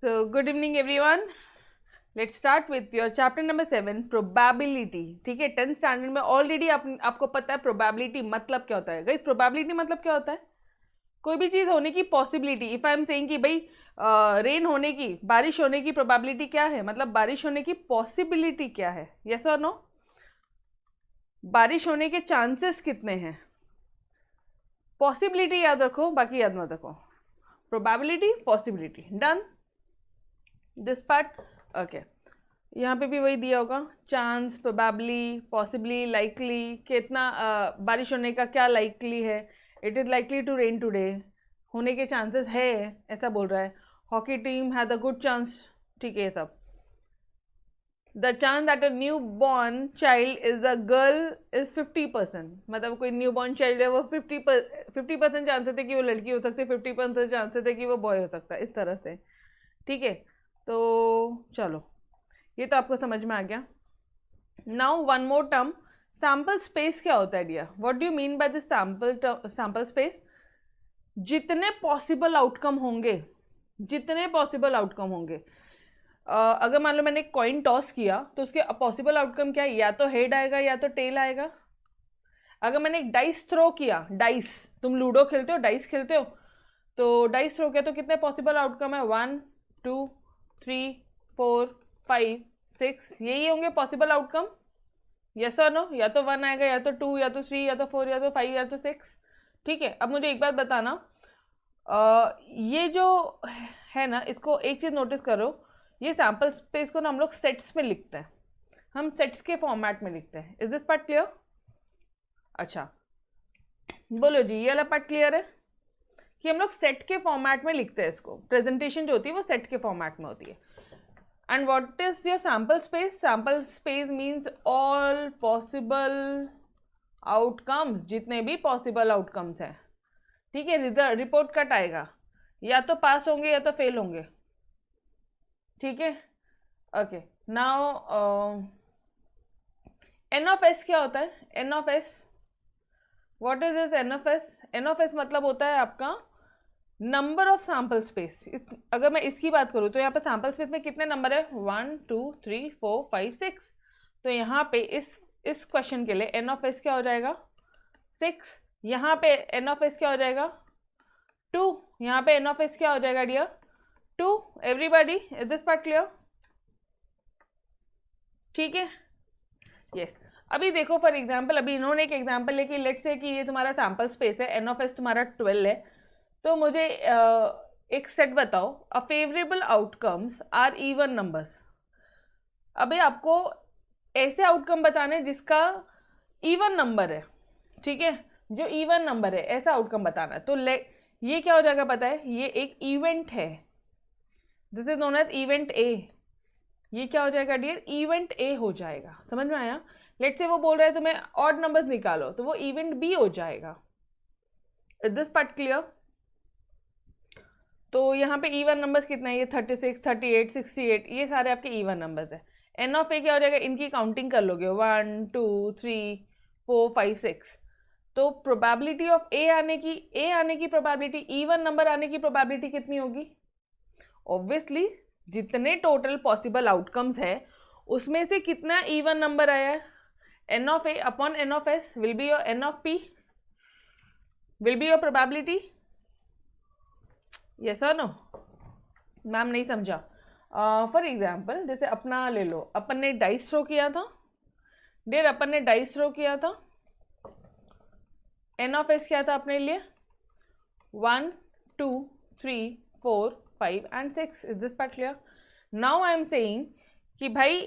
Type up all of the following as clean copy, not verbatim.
So, good evening everyone. Let's start with your chapter number 7, probability. ठीक है, 10th standard में already आपको पता है प्रोबेबिलिटी मतलब क्या होता है. गाइस, प्रोबेबिलिटी मतलब क्या होता है? कोई भी चीज़ होने की possibility. If I am saying कि भाई रेन होने की, बारिश होने की प्रोबेबिलिटी क्या है, मतलब बारिश होने की पॉसिबिलिटी क्या है. यस और नो? बारिश होने के चांसेस कितने हैं. पॉसिबिलिटी याद रखो, बाकी याद मत रखो. Probability, possibility. Done this part. Okay, यहाँ पे भी वही दिया होगा. Chance, probably, possibly, likely. कितना बारिश होने का क्या लाइकली है. It is likely to rain today. होने के चांसेस है, ऐसा बोल रहा है. Hockey team had a good chance. ठीक है, सब. The chance that a new born child is a girl is 50%. मतलब कोई न्यू बॉर्न चाइल्ड है, वो 50% चांसेस है कि वो लड़की हो सकती है, 50% चांसेस है कि वो बॉय हो सकता है. इस तरह से. ठीक है, तो चलो, ये तो आपको समझ में आ गया. Now one more term, sample space. क्या होता है dear? What do you mean by this sample space? जितने पॉसिबल आउटकम होंगे, जितने पॉसिबल आउटकम होंगे. अगर मान लो मैंने कॉइन टॉस किया तो उसके पॉसिबल आउटकम क्या है? या तो हेड आएगा या तो टेल आएगा. अगर मैंने एक डाइस थ्रो किया, डाइस, तुम लूडो खेलते हो, डाइस खेलते हो, तो डाइस थ्रो किया तो कितने पॉसिबल आउटकम है? 1 2 3 4 5 6. यही होंगे पॉसिबल आउटकम. यस और नो? या तो 1 आएगा, या तो 2, या तो 3, या तो 4, या तो 5, या तो 6. ठीक है, अब मुझे एक बात बताना. ये जो है ना, इसको एक चीज़ नोटिस करो. ये सैम्पल स्पेस को ना हम लोग सेट्स में लिखते हैं. हम सेट्स के फॉर्मेट में लिखते हैं. Is this part clear? अच्छा, बोलो जी, ये वाला पार्ट क्लियर है कि हम लोग सेट के फॉर्मेट में लिखते हैं इसको. प्रेजेंटेशन जो होती है वो सेट के फॉर्मेट में होती है. And what is your sample space? Sample space means all possible outcomes. जितने भी possible outcomes हैं. ठीक है, रिजल्ट रिपोर्ट कट आएगा, या तो पास होंगे या तो फेल होंगे. ठीक है, okay. Now N of S क्या होता है? N of S, what is this N of S? N of S मतलब होता है आपका नंबर ऑफ सैम्पल स्पेस. अगर मैं इसकी बात करूँ तो यहाँ पे सैम्पल स्पेस में कितने नंबर है? 1 2 3 4 5 6. तो यहाँ पे इस क्वेश्चन के लिए एन ऑफ एस क्या हो जाएगा? 6. यहाँ पे एन ऑफ एस क्या हो जाएगा? 2. यहाँ पे एन ऑफ एस क्या हो जाएगा dear? 2. Everybody, is this part clear? ठीक है, यस. अभी देखो, फॉर एग्जाम्पल, अभी इन्होंने एक एग्जाम्पल है कि लेट्स से कि ये तुम्हारा सैम्पल स्पेस है, एन ऑफ एस तुम्हारा 12 है. तो मुझे एक सेट बताओ. A favourable outcomes are even numbers. अभी आपको ऐसे आउटकम बताने जिसका इवन नंबर है. ठीक है, जो इवन नंबर है ऐसा आउटकम बताना है. तो ये क्या हो जाएगा पता है? ये एक इवेंट है. This is known as event A. ये क्या हो जाएगा डियर? इवेंट ए हो जाएगा. समझ में आया? लेट्स से वो बोल रहा है तुम्हें ऑड नंबर्स निकालो, तो वो इवेंट बी हो जाएगा. Is this part clear? तो यहाँ पे इवन नंबर्स कितना है? ये 36, 38, 68, ये सारे आपके इवन नंबर्स है. एन ऑफ ए क्या हो जाएगा? इनकी काउंटिंग कर लोगे, 1 2 3 4 5 6. तो प्रोबेबिलिटी ऑफ ए आने की प्रोबेबिलिटी, इवन नंबर आने की प्रोबेबिलिटी कितनी होगी? ऑब्वियसली जितने टोटल पॉसिबल आउटकम्स है उसमें से कितना इवन नंबर आया है? N of A upon N of S will be your N of P, will be your probability. Yes और नो? मैम नहीं समझा. फॉर एग्जाम्पल, जैसे अपना ले लो, अपन ने डाइस थ्रो किया था डेर, अपन ने डाइस थ्रो किया था. एन ऑफ एस क्या था अपने लिए? 1 2 3 4 5 and 6. Is this part clear? Now I am saying कि भाई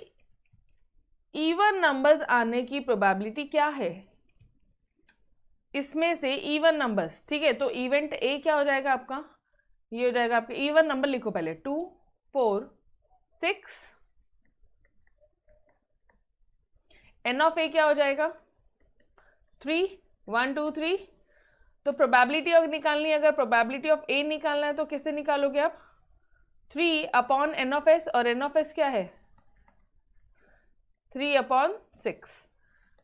इवन नंबर्स आने की प्रोबेबिलिटी क्या है इसमें से? Even numbers. ठीक है, तो इवेंट ए क्या हो जाएगा आपका? ये हो जाएगा आपके इवन नंबर. लिखो पहले 2 4 6. एन ऑफ ए क्या हो जाएगा? 3. 1 2 3. तो प्रोबेबिलिटी ऑफ निकालनी है, अगर प्रोबेबिलिटी ऑफ ए निकालना है तो किससे निकालोगे आप? 3 अपॉन एन ऑफ एस, और एन ऑफ एस क्या है? 3 अपॉन 6,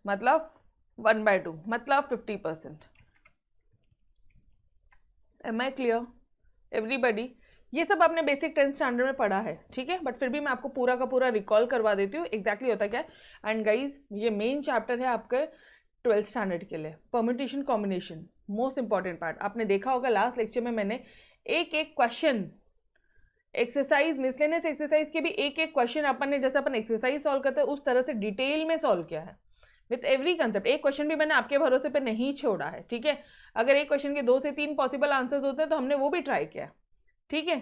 मतलब 1/2, मतलब 50%. Am I clear everybody? ये सब आपने बेसिक 10th स्टैंडर्ड में पढ़ा है, ठीक है, बट फिर भी मैं आपको पूरा का पूरा रिकॉल करवा देती हूँ एग्जैक्टली होता क्या है। एंड गाइज ये मेन चैप्टर है आपके 12th स्टैंडर्ड के लिए, permutation combination, most important part. आपने देखा होगा लास्ट लेक्चर में मैंने एक एक क्वेश्चन, एक्सरसाइज, मिसलेनियस एक्सरसाइज के भी एक एक क्वेश्चन अपन ने, जैसे अपन एक्सरसाइज सॉल्व करते हैं उस तरह से डिटेल में सॉल्व किया है विथ एवरी कंसेप्ट। एक क्वेश्चन भी मैंने आपके भरोसे पे नहीं छोड़ा है, ठीक है। अगर एक क्वेश्चन के 2 से 3 पॉसिबल आंसर्स होते हैं तो हमने वो भी ट्राई किया, ठीक है।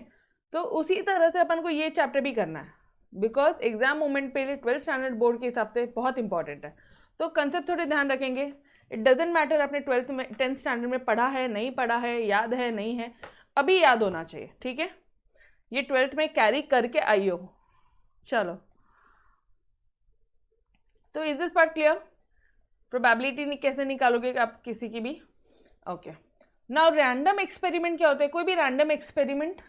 तो उसी तरह से अपन को ये चैप्टर भी करना है, बिकॉज एग्जाम मोमेंट पे 12th स्टैंडर्ड बोर्ड के हिसाब से बहुत इंपॉर्टेंट है। तो कंसेप्ट थोड़े ध्यान रखेंगे। इट डजेंट मैटर आपने 10th स्टैंडर्ड में पढ़ा है, नहीं पढ़ा है, याद है, नहीं है, अभी याद होना चाहिए, ठीक है। ये 12th में कैरी करके आई हो। चलो, तो is this part clear? Probability कैसे निकालोगे आप किसी की भी? ओके, नाउ रैंडम एक्सपेरिमेंट क्या होता है? कोई भी रैंडम एक्सपेरिमेंट,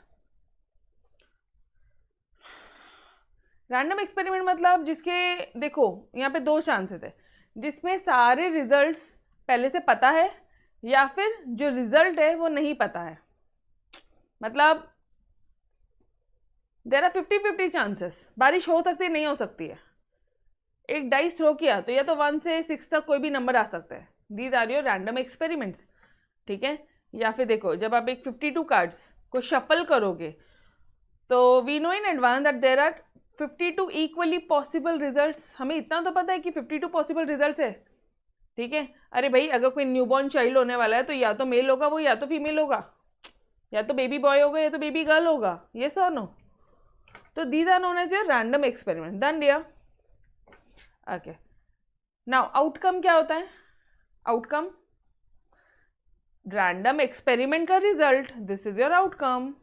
रैंडम एक्सपेरिमेंट मतलब जिसके, देखो यहाँ पे 2 चांसेस है, जिसमें सारे रिजल्ट्स पहले से पता है या फिर जो रिजल्ट है वो नहीं पता है। मतलब देयर आर 50-50 चांसेस, बारिश हो सकती है, नहीं हो सकती है। एक डाइस थ्रो किया तो या तो 1 से 6 तक कोई भी नंबर आ सकता है। These are your random experiments, ठीक है। या फिर देखो, जब आप एक 52 कार्ड्स को शफल करोगे तो we know in advance that there are 52 equally possible results. हमें इतना तो पता है कि 52 पॉसिबल रिजल्ट्स है, ठीक है। अरे भाई, अगर कोई न्यूबॉर्न चाइल्ड होने वाला है तो या तो मेल होगा वो, या तो फीमेल होगा, या तो बेबी बॉय होगा या तो बेबी गर्ल होगा, यस और नो। तो these are known as your random experiment. Done dear? Okay, now outcome क्या होता है? आउटकम, रैंडम एक्सपेरिमेंट का result, this is your outcome.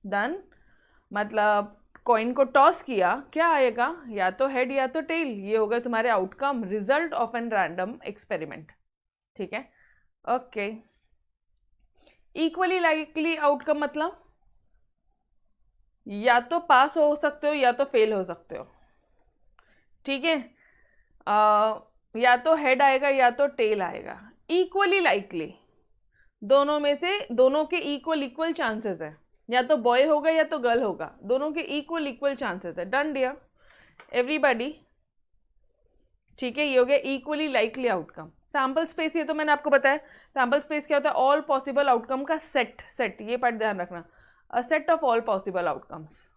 Done? मतलब कॉइन को टॉस किया, क्या आएगा? या तो हेड या तो टेल, ये होगा तुम्हारे outcome, result of an random experiment, ठीक है। ओके, इक्वली लाइकली आउटकम मतलब या तो पास हो सकते हो या तो फेल हो सकते हो, ठीक है। या तो हेड आएगा या तो टेल आएगा। इक्वली लाइकली, दोनों में से, दोनों के इक्वल चांसेस है, या तो बॉय होगा या तो गर्ल होगा, दोनों के इक्वल चांसेस है। Done dear everybody? ठीक है, ये हो गया equally likely outcome. Sample space, ये तो मैंने आपको बताया। सैम्पल स्पेस क्या होता है? ऑल पॉसिबल आउटकम का सेट, ये पार्ट ध्यान रखना। A set of all possible outcomes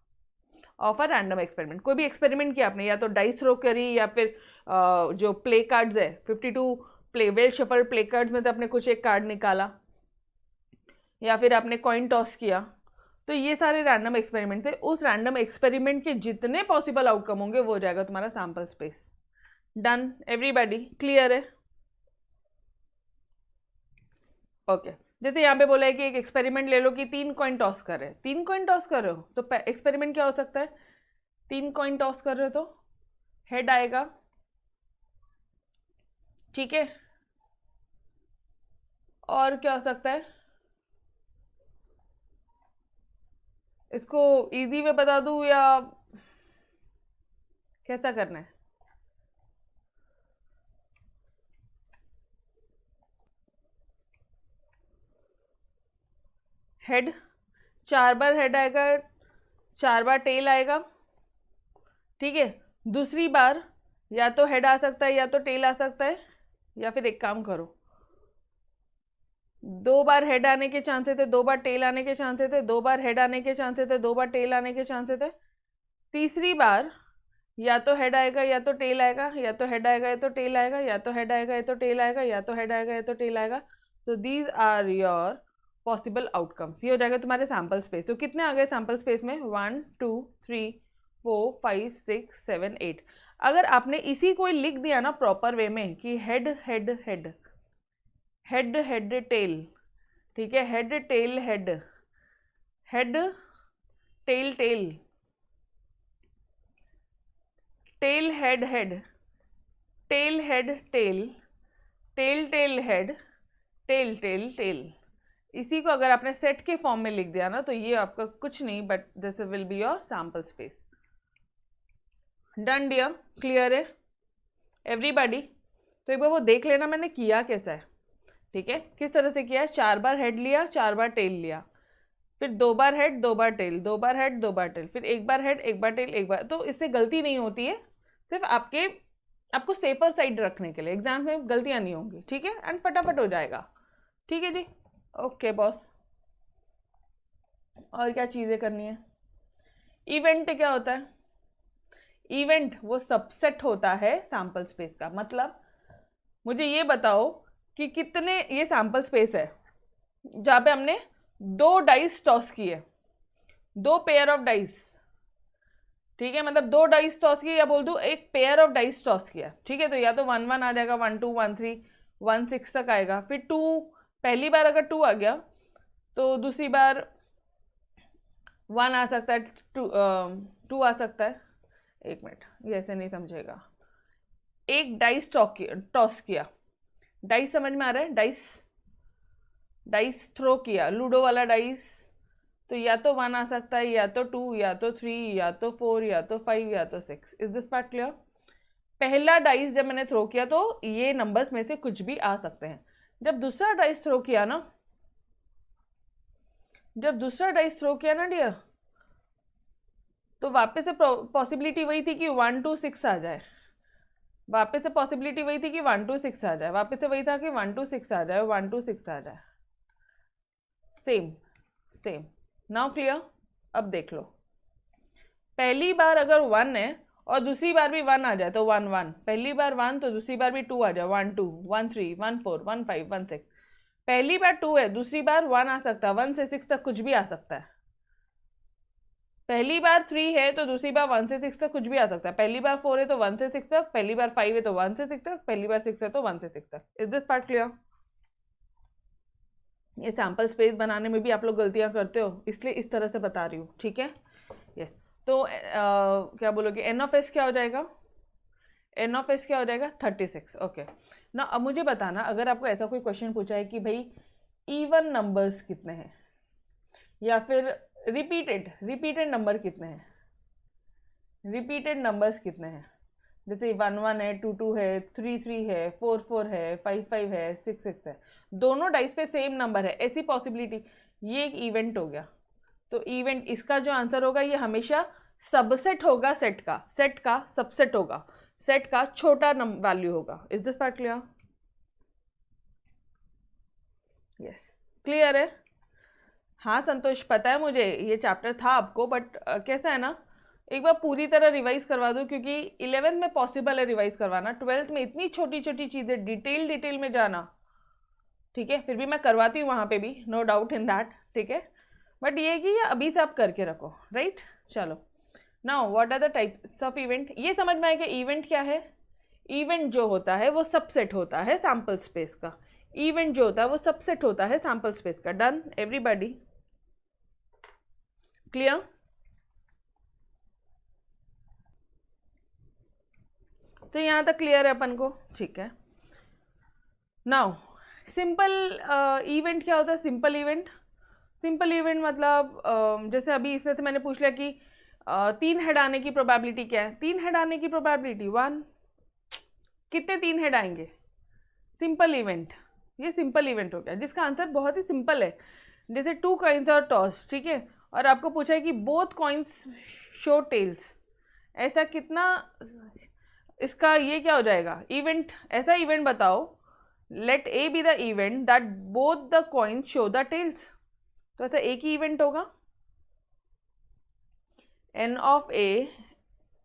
of a random experiment. कोई भी एक्सपेरिमेंट किया आपने, या तो डाइस थ्रो करी, या फिर जो प्ले कार्ड्स है 52 play well shuffle play cards में तो आपने कुछ एक कार्ड निकाला, या फिर आपने कॉइन टॉस किया, तो ये सारे रैंडम एक्सपेरिमेंट थे। उस रैंडम एक्सपेरिमेंट के जितने पॉसिबल आउटकम होंगे वो हो जाएगा तुम्हारा sample space. Done everybody? Clear है? ओके, जैसे यहाँ पे बोला है कि एक एक्सपेरिमेंट ले लो कि 3 कॉइन टॉस कर रहे हैं। 3 कॉइन टॉस कर रहे हो तो एक्सपेरिमेंट क्या हो सकता है? 3 कॉइन टॉस कर रहे हो तो हेड आएगा, ठीक है। और क्या हो सकता है? इसको इजी में बता दूं या कैसा करना है? हेड, 4 बार हेड आएगा, 4 बार टेल आएगा, ठीक है। दूसरी बार या तो हेड आ सकता है या तो टेल आ सकता है, या फिर एक काम करो, 2 बार हेड आने के चांसेस थे, 2 बार टेल आने के चांसेस थे, 2 बार हेड आने के चांसेस थे, 2 बार टेल आने के चांसेस थे। तीसरी बार या तो हेड आएगा या तो टेल आएगा, या तो हेड आएगा या तो टेल आएगा, या तो हेड आएगा या तो टेल आएगा, या तो हेड आएगा या तो टेल आएगा। तो these are your possible outcomes. ये हो जाएगा तुम्हारे सैम्पल स्पेस। तो कितने आ गए सैम्पल स्पेस में? 1 2 3 4 5 6 7 8। अगर आपने इसी को लिख दिया ना प्रॉपर वे में कि head head head head head tail, ठीक है, head tail head, head tail tail, tail head head, tail head tail, tail tail head, tail tail tail. इसी को अगर आपने सेट के फॉर्म में लिख दिया ना तो ये आपका कुछ नहीं but this will be your sample space. Done dear? Clear है एवरीबॉडी? तो एक बार वो देख लेना मैंने किया कैसा है, ठीक है, किस तरह से किया है। 4 बार हेड लिया, 4 बार टेल लिया, फिर 2 बार हेड 2 बार टेल, 2 बार हेड 2 बार टेल, फिर 1 बार हेड 1 बार टेल 1 बार। तो इससे गलती नहीं होती है, सिर्फ आपको सेफर साइड रखने के लिए, एग्जाम में गलतियां नहीं होंगी, ठीक है, एंड फटाफट हो जाएगा। ठीक है जी, ओके बॉस। और क्या चीज़ें करनी है? इवेंट क्या होता है? इवेंट वो सबसेट होता है सैम्पल स्पेस का। मतलब मुझे ये बताओ कि कितने, ये सैम्पल स्पेस है जहाँ पे हमने 2 डाइस टॉस किए, 2 पेयर ऑफ डाइस, ठीक है, मतलब 2 डाइस टॉस किए, या बोल दूं 1 पेयर ऑफ डाइस टॉस किया, ठीक है। तो या तो 1 1 आ जाएगा, 1 2 1 3 1 6 तक आएगा। फिर 2, पहली बार अगर 2 आ गया तो दूसरी बार 1 आ सकता है, 2 आ सकता है। एक मिनट, ये ऐसे नहीं समझेगा। एक डाइस टॉस किया, डाइस समझ में आ रहा है? डाइस थ्रो किया, लूडो वाला डाइस, तो या तो 1 आ सकता है, या तो 2, या तो 3, या तो 4, या तो 5, या तो 6। Is this part clear? पहला डाइस जब मैंने थ्रो किया तो ये नंबर्स में से कुछ भी आ सकते हैं। जब दूसरा डाइस थ्रो किया ना, डियर, तो वापस से पॉसिबिलिटी वही थी कि 1 2 6 आ जाए, वापस से पॉसिबिलिटी वही थी कि 1 2 6 आ जाए, वापस से वही था कि 1 2 6 आ जाए, 1 2 6 आ जाए। सेम। Now clear? अब देख लो, पहली बार अगर 1 है और दूसरी बार भी 1 आ जाए तो 1 1, पहली बार 1 तो दूसरी बार भी 2 आ जाए, 1 2 1 3 1 4 1 5 1 6। पहली बार 2 है, दूसरी बार 1 आ सकता है, 1 से 6 तक कुछ भी आ सकता है। पहली बार 3 है तो दूसरी बार 1 से 6 तक कुछ भी आ सकता है। पहली बार 4 है तो 1 से 6 तक, पहली बार 5 है तो 1 से 6 तक, पहली बार 6 है तो 1 से 6 तक। Is this part clear? ये सैम्पल स्पेस बनाने में भी आप लोग गलतियां करते हो, इसलिए इस तरह से बता रही हूँ, ठीक है। यस, तो क्या बोलोगे, एन ऑफ एस क्या हो जाएगा? एन ऑफ एस क्या हो जाएगा? 36। ओके ना, अब मुझे बताना, अगर आपको ऐसा कोई क्वेश्चन पूछा है कि भाई इवन नंबर्स कितने हैं, या फिर रिपीटेड नंबर कितने हैं, रिपीटेड नंबर्स कितने हैं, जैसे 1 1 है, 2 2 है, 3 3 है, 4 4 है, 5 5 है, 6 6 है, दोनों डाइस पे सेम नंबर है, ऐसी पॉसिबिलिटी, ये एक इवेंट हो गया। तो इवेंट, इसका जो आंसर होगा ये हमेशा सबसेट होगा, सेट का सबसेट होगा, सेट का छोटा वैल्यू होगा। Is this part clear? Yes, clear है? हाँ संतोष, पता है मुझे ये चैप्टर था आपको, बट कैसा है ना, एक बार पूरी तरह रिवाइज करवा दो, क्योंकि 11th में पॉसिबल है रिवाइज करवाना, 12th में इतनी छोटी छोटी चीज़ें डिटेल में जाना, ठीक है, फिर भी मैं करवाती हूँ वहाँ पे भी, नो डाउट इन दैट, ठीक है, बट ये कि ये अभी से आप करके रखो, राइट। चलो, now what are the types of event, ये समझ में आया कि इवेंट क्या है? इवेंट जो होता है वो सबसेट होता है सैम्पल स्पेस का, इवेंट जो होता है वो सबसेट होता है सैम्पल स्पेस का। Done everybody? क्लियर? तो यहां तक क्लियर है अपन को, ठीक है। नाउ सिंपल इवेंट क्या होता है? सिंपल इवेंट मतलब जैसे अभी इसमें से मैंने पूछ लिया कि 3 हेड आने की प्रोबेबिलिटी क्या है? 3 हेड आने की प्रोबेबिलिटी 1। कितने 3 हेड आएंगे? सिंपल इवेंट, ये सिंपल इवेंट हो गया, जिसका आंसर बहुत ही सिंपल है। जैसे 2 कॉइन्स और टॉस, ठीक है, और आपको पूछा है कि बोथ कॉइन्स शो टेल्स, ऐसा कितना, इसका ये क्या हो जाएगा? इवेंट, ऐसा इवेंट बताओ, let A be the event that both the coins show the tails, तो ऐसा एक ही इवेंट होगा, एन ऑफ ए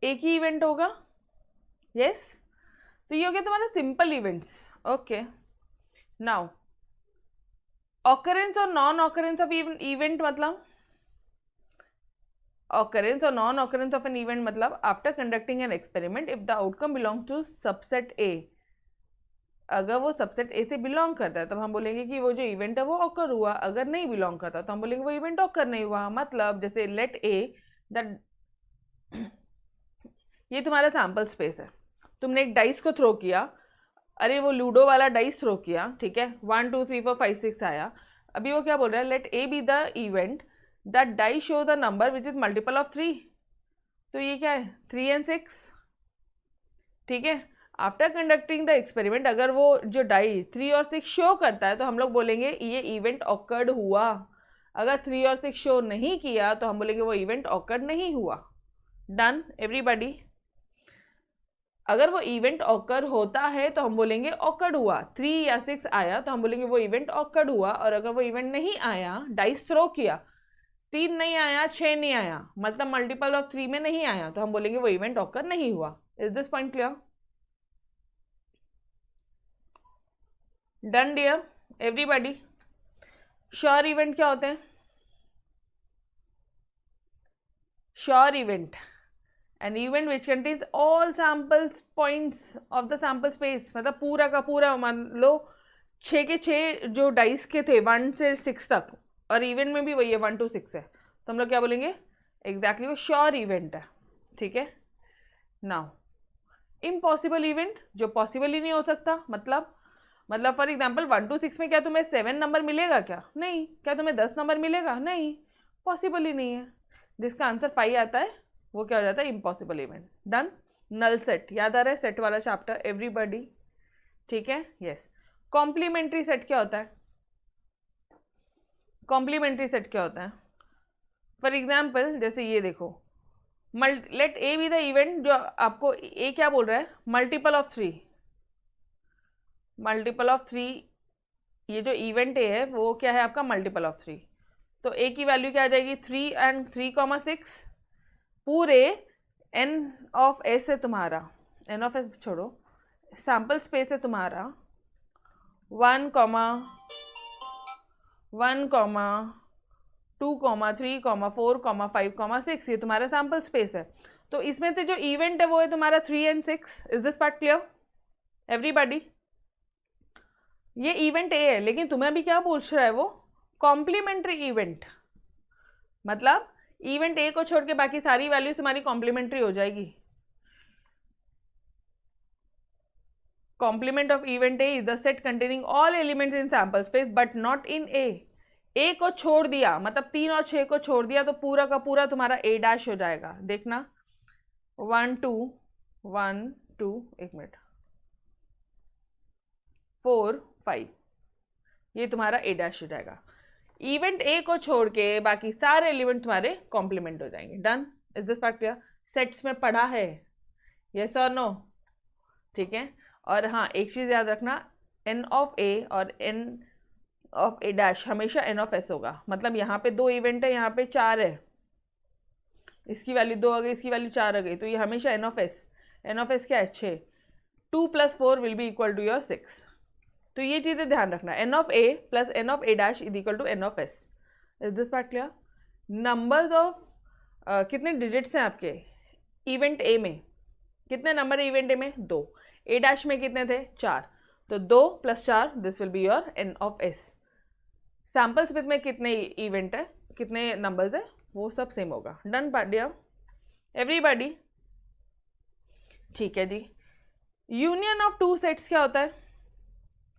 एक ही इवेंट होगा। यस, तो ये हो गया तुम्हारा simple events. Okay, now occurrence और नॉन ऑकरेंस ऑफ इवेंट मतलब, occurrence or non-occurrence of an event मतलब after conducting an experiment if the outcome belongs to subset A, अगर वो सबसेट ए से बिलोंग करता है तब हम बोलेंगे कि वो जो इवेंट है वो ऑकर हुआ, अगर नहीं बिलोंग करता तो हम बोलेंगे वो इवेंट ऑकर नहीं हुआ। मतलब जैसे लेट ए दैट, ये तुम्हारा सैम्पल स्पेस है, तुमने एक डाइस को थ्रो किया, अरे वो लूडो वाला डाइस थ्रो किया, ठीक है, 1 2 3 4 5 6 आया, अभी वो क्या बोल रहा है? Let A be the event that die show the number which is multiple of 3, तो ये क्या है? 3 and 6, ठीक है। आफ्टर कंडक्टिंग द एक्सपेरिमेंट अगर वो जो डाई 3 और 6 शो करता है तो हम लोग बोलेंगे ये इवेंट ऑकर्ड हुआ, अगर 3 और 6 शो नहीं किया तो हम बोलेंगे वो इवेंट ऑकर नहीं हुआ। Done everybody. अगर वो इवेंट ऑकर होता है तो हम बोलेंगे ऑकर्ड हुआ। 3 या 6 आया तो हम बोलेंगे वो इवेंट ऑकर्ड हुआ। और अगर वो इवेंट नहीं आया, डाइस थ्रो किया, 3 नहीं आया, 6 नहीं आया, मतलब मल्टीपल ऑफ 3 में नहीं आया, तो हम बोलेंगे वो इवेंट ऑकर नहीं हुआ। Is this point clear? Done dear everybody. Sure event क्या होते हैं? Sure event an event which contains all samples points of the sample space, मतलब पूरा का पूरा, मान लो 6 के 6 जो डाइस के थे 1 से 6 तक, और इवेंट में भी वही है 1 to 6 है, तो हम लोग क्या बोलेंगे? एग्जैक्टली वो श्योर इवेंट है। ठीक है। नाउ इम्पॉसिबल इवेंट, जो पॉसिबल ही नहीं हो सकता, मतलब फॉर एग्जाम्पल 1 to 6 में क्या तुम्हें 7 नंबर मिलेगा? क्या नहीं। क्या तुम्हें 10 नंबर मिलेगा? नहीं, पॉसिबल ही नहीं है। जिसका आंसर 5 आता है वो क्या हो जाता है? Impossible event. Done. Null set याद आ रहा है? सेट वाला चैप्टर एवरीबॉडी। ठीक है। यस। कॉम्प्लीमेंट्री सेट क्या होता है? कॉम्प्लीमेंट्री सेट क्या होता है? फॉर एग्जाम्पल जैसे ये देखो, let A be the event, जो आपको ए क्या बोल रहा है? Multiple of 3। मल्टीपल ऑफ 3, ये जो इवेंट ए है वो क्या है आपका? Multiple of 3। तो ए की वैल्यू क्या आ जाएगी? 3 and 3,6 पूरे n ऑफ एस है तुम्हारा, n ऑफ एस छोड़ो, सैम्पल स्पेस है तुम्हारा 1, 1, 2, 3, 4, 5, 6, ये तुम्हारा सैम्पल स्पेस है। तो इसमें से जो इवेंट है वो है तुम्हारा 3 and 6। Is this part clear everybody? ये इवेंट ए है, लेकिन तुम्हें अभी क्या पूछ रहा है वो? Complementary event. मतलब इवेंट ए को छोड़ के बाकी सारी वैल्यूज तुम्हारी कॉम्प्लीमेंट्री हो जाएगी। Complement of event A is the set containing all elements in sample space but not in A. A को छोड़ दिया, मतलब 3 और 6 को छोड़ दिया, तो पूरा का पूरा तुम्हारा ए डैश हो जाएगा। देखना 1, 2, 1, 2, एक मिनट, 4, 5, ये तुम्हारा ए डैश हो जाएगा। इवेंट ए को छोड़ के बाकी सारे एलिमेंट तुम्हारे कॉम्प्लीमेंट हो जाएंगे। Done. Is this part clear? Sets में पढ़ा है, यस और नो? ठीक है। और हाँ, एक चीज याद रखना, एन ऑफ ए और एन ऑफ ए डैश हमेशा एन ऑफ एस होगा। मतलब यहाँ पे 2 इवेंट है, यहाँ पे 4 है, इसकी वैल्यू 2 आ गई, इसकी वैल्यू 4 आ गई, तो ये हमेशा n of S. N of S क्या है? 6। 2 + 4 will be equal to your 6। तो ये चीज़ें ध्यान रखना, n of A plus n of A dash is equal to n of S. Is this part clear? Numbers of कितने digits हैं आपके इवेंट ए में? कितने नंबर है इवेंट ए में? 2। ए डैश में कितने थे? 4। तो 2 + 4 this will be your N of S. Sample space में कितने इवेंट है, कितने नंबर्स है, वो सब सेम होगा। Done dear everybody? ठीक है जी। यूनियन ऑफ 2 सेट्स क्या होता है?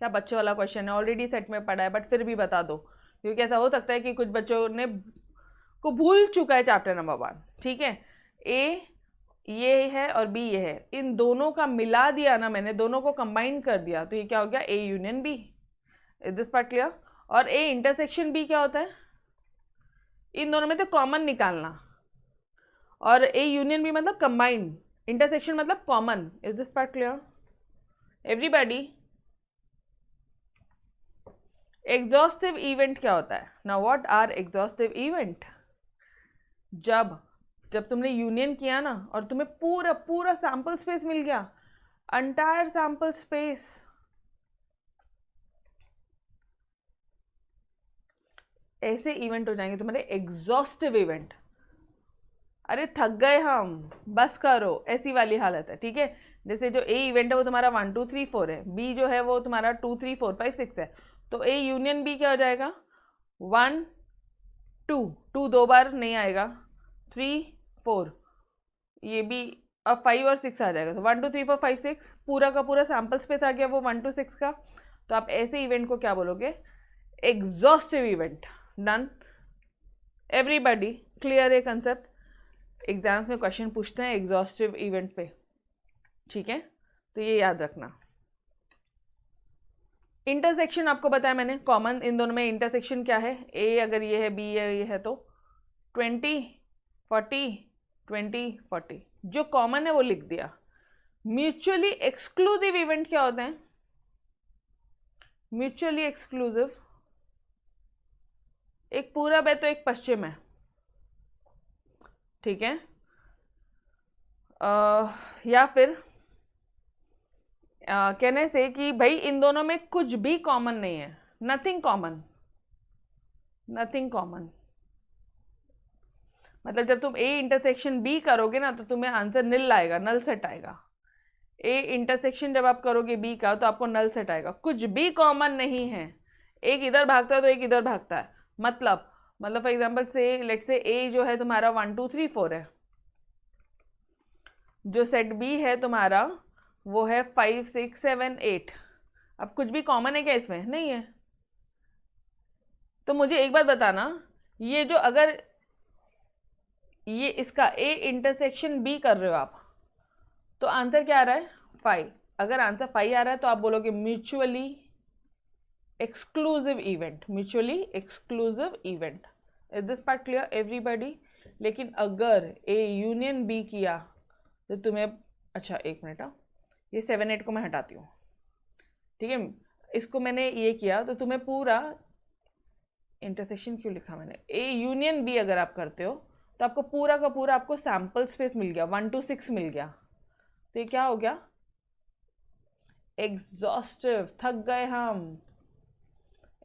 क्या बच्चों वाला क्वेश्चन है, ऑलरेडी सेट में पढ़ा है, बट फिर भी बता दो, क्योंकि ऐसा हो सकता है कि कुछ बच्चों ने को भूल चुका है चैप्टर नंबर 1। ठीक है। ए ये है और बी ये है, इन दोनों का मिला दिया ना मैंने, दोनों को कंबाइन कर दिया, तो ये क्या हो गया? A union B. Is this part clear? और ए इंटरसेक्शन बी क्या होता है? इन दोनों में से कॉमन निकालना। और ए यूनियन बी मतलब कंबाइन, इंटरसेक्शन मतलब common. Is this part clear everybody? Exhaustive event क्या होता है? Now what are exhaustive event? जब तुमने यूनियन किया ना और तुम्हें पूरा पूरा सैंपल स्पेस मिल गया, एंटायर सैंपल स्पेस, ऐसे इवेंट हो जाएंगे तुम्हारे एग्जॉस्टिव इवेंट। अरे थक गए हम, बस करो, ऐसी वाली हालत है। ठीक है। जैसे जो ए इवेंट है वो तुम्हारा 1, 2, 3, 4 है, बी जो है वो तुम्हारा 2, 3, 4, 5, 6 है, तो ए यूनियन बी क्या हो जाएगा? 1, 2, 2 2 बार नहीं आएगा, 3, 4, ये भी अब 5 और 6 आ जाएगा, तो 1, 2, 3, 4, 5, 6 पूरा का पूरा सैंपल स्पेस आ गया वो 1 to 6 का। तो आप ऐसे इवेंट को क्या बोलोगे? Exhaustive event. Done everybody? Clear है कंसेप्ट? एग्जाम्स में क्वेश्चन पूछते हैं एग्जॉस्टिव इवेंट पे। ठीक है, तो ये याद रखना। इंटरसेक्शन आपको बताया मैंने, कॉमन इन दोनों में इंटरसेक्शन क्या है, ए अगर ये है बी ये है तो 20 40 20 40, जो कॉमन है वो लिख दिया। म्यूचुअली एक्सक्लूसिव इवेंट क्या होते हैं? म्यूचुअली एक्सक्लूसिव, एक पूरब है तो एक पश्चिम है, ठीक है। या फिर कहने से कि भाई इन दोनों में कुछ भी कॉमन नहीं है, नथिंग कॉमन, नथिंग कॉमन। मतलब जब तुम ए इंटरसेक्शन बी करोगे ना तो तुम्हें आंसर निल आएगा, नल सेट आएगा। ए इंटरसेक्शन जब आप करोगे बी का तो आपको नल सेट आएगा, कुछ भी कॉमन नहीं है। एक इधर भागता है तो एक इधर भागता है, मतलब फॉर एग्जाम्पल से लेट से ए जो है तुम्हारा 1 2 3 4 है, जो सेट बी है तुम्हारा वो है 5 6 7 8। अब कुछ भी कॉमन है क्या इसमें? नहीं है। तो मुझे एक बात बताना, ये जो अगर ये इसका ए इंटरसेक्शन बी कर रहे हो आप तो आंसर क्या आ रहा है? 5। अगर आंसर 5 आ रहा है तो आप बोलोगे mutually exclusive event, mutually exclusive event. Is this part clear everybody? लेकिन अगर ए यूनियन बी किया तो तुम्हें, अच्छा एक मिनट, ये 7 8 को मैं हटाती हूँ, ठीक है। इसको मैंने ये किया तो तुम्हें पूरा इंटरसेक्शन क्यों लिखा मैंने, ए यूनियन बी अगर आप करते हो तो आपको पूरा का पूरा आपको सैंपल स्पेस मिल गया, 1 2 6 मिल गया। तो ये क्या हो गया? एग्जॉस्टिव, थक गए हम,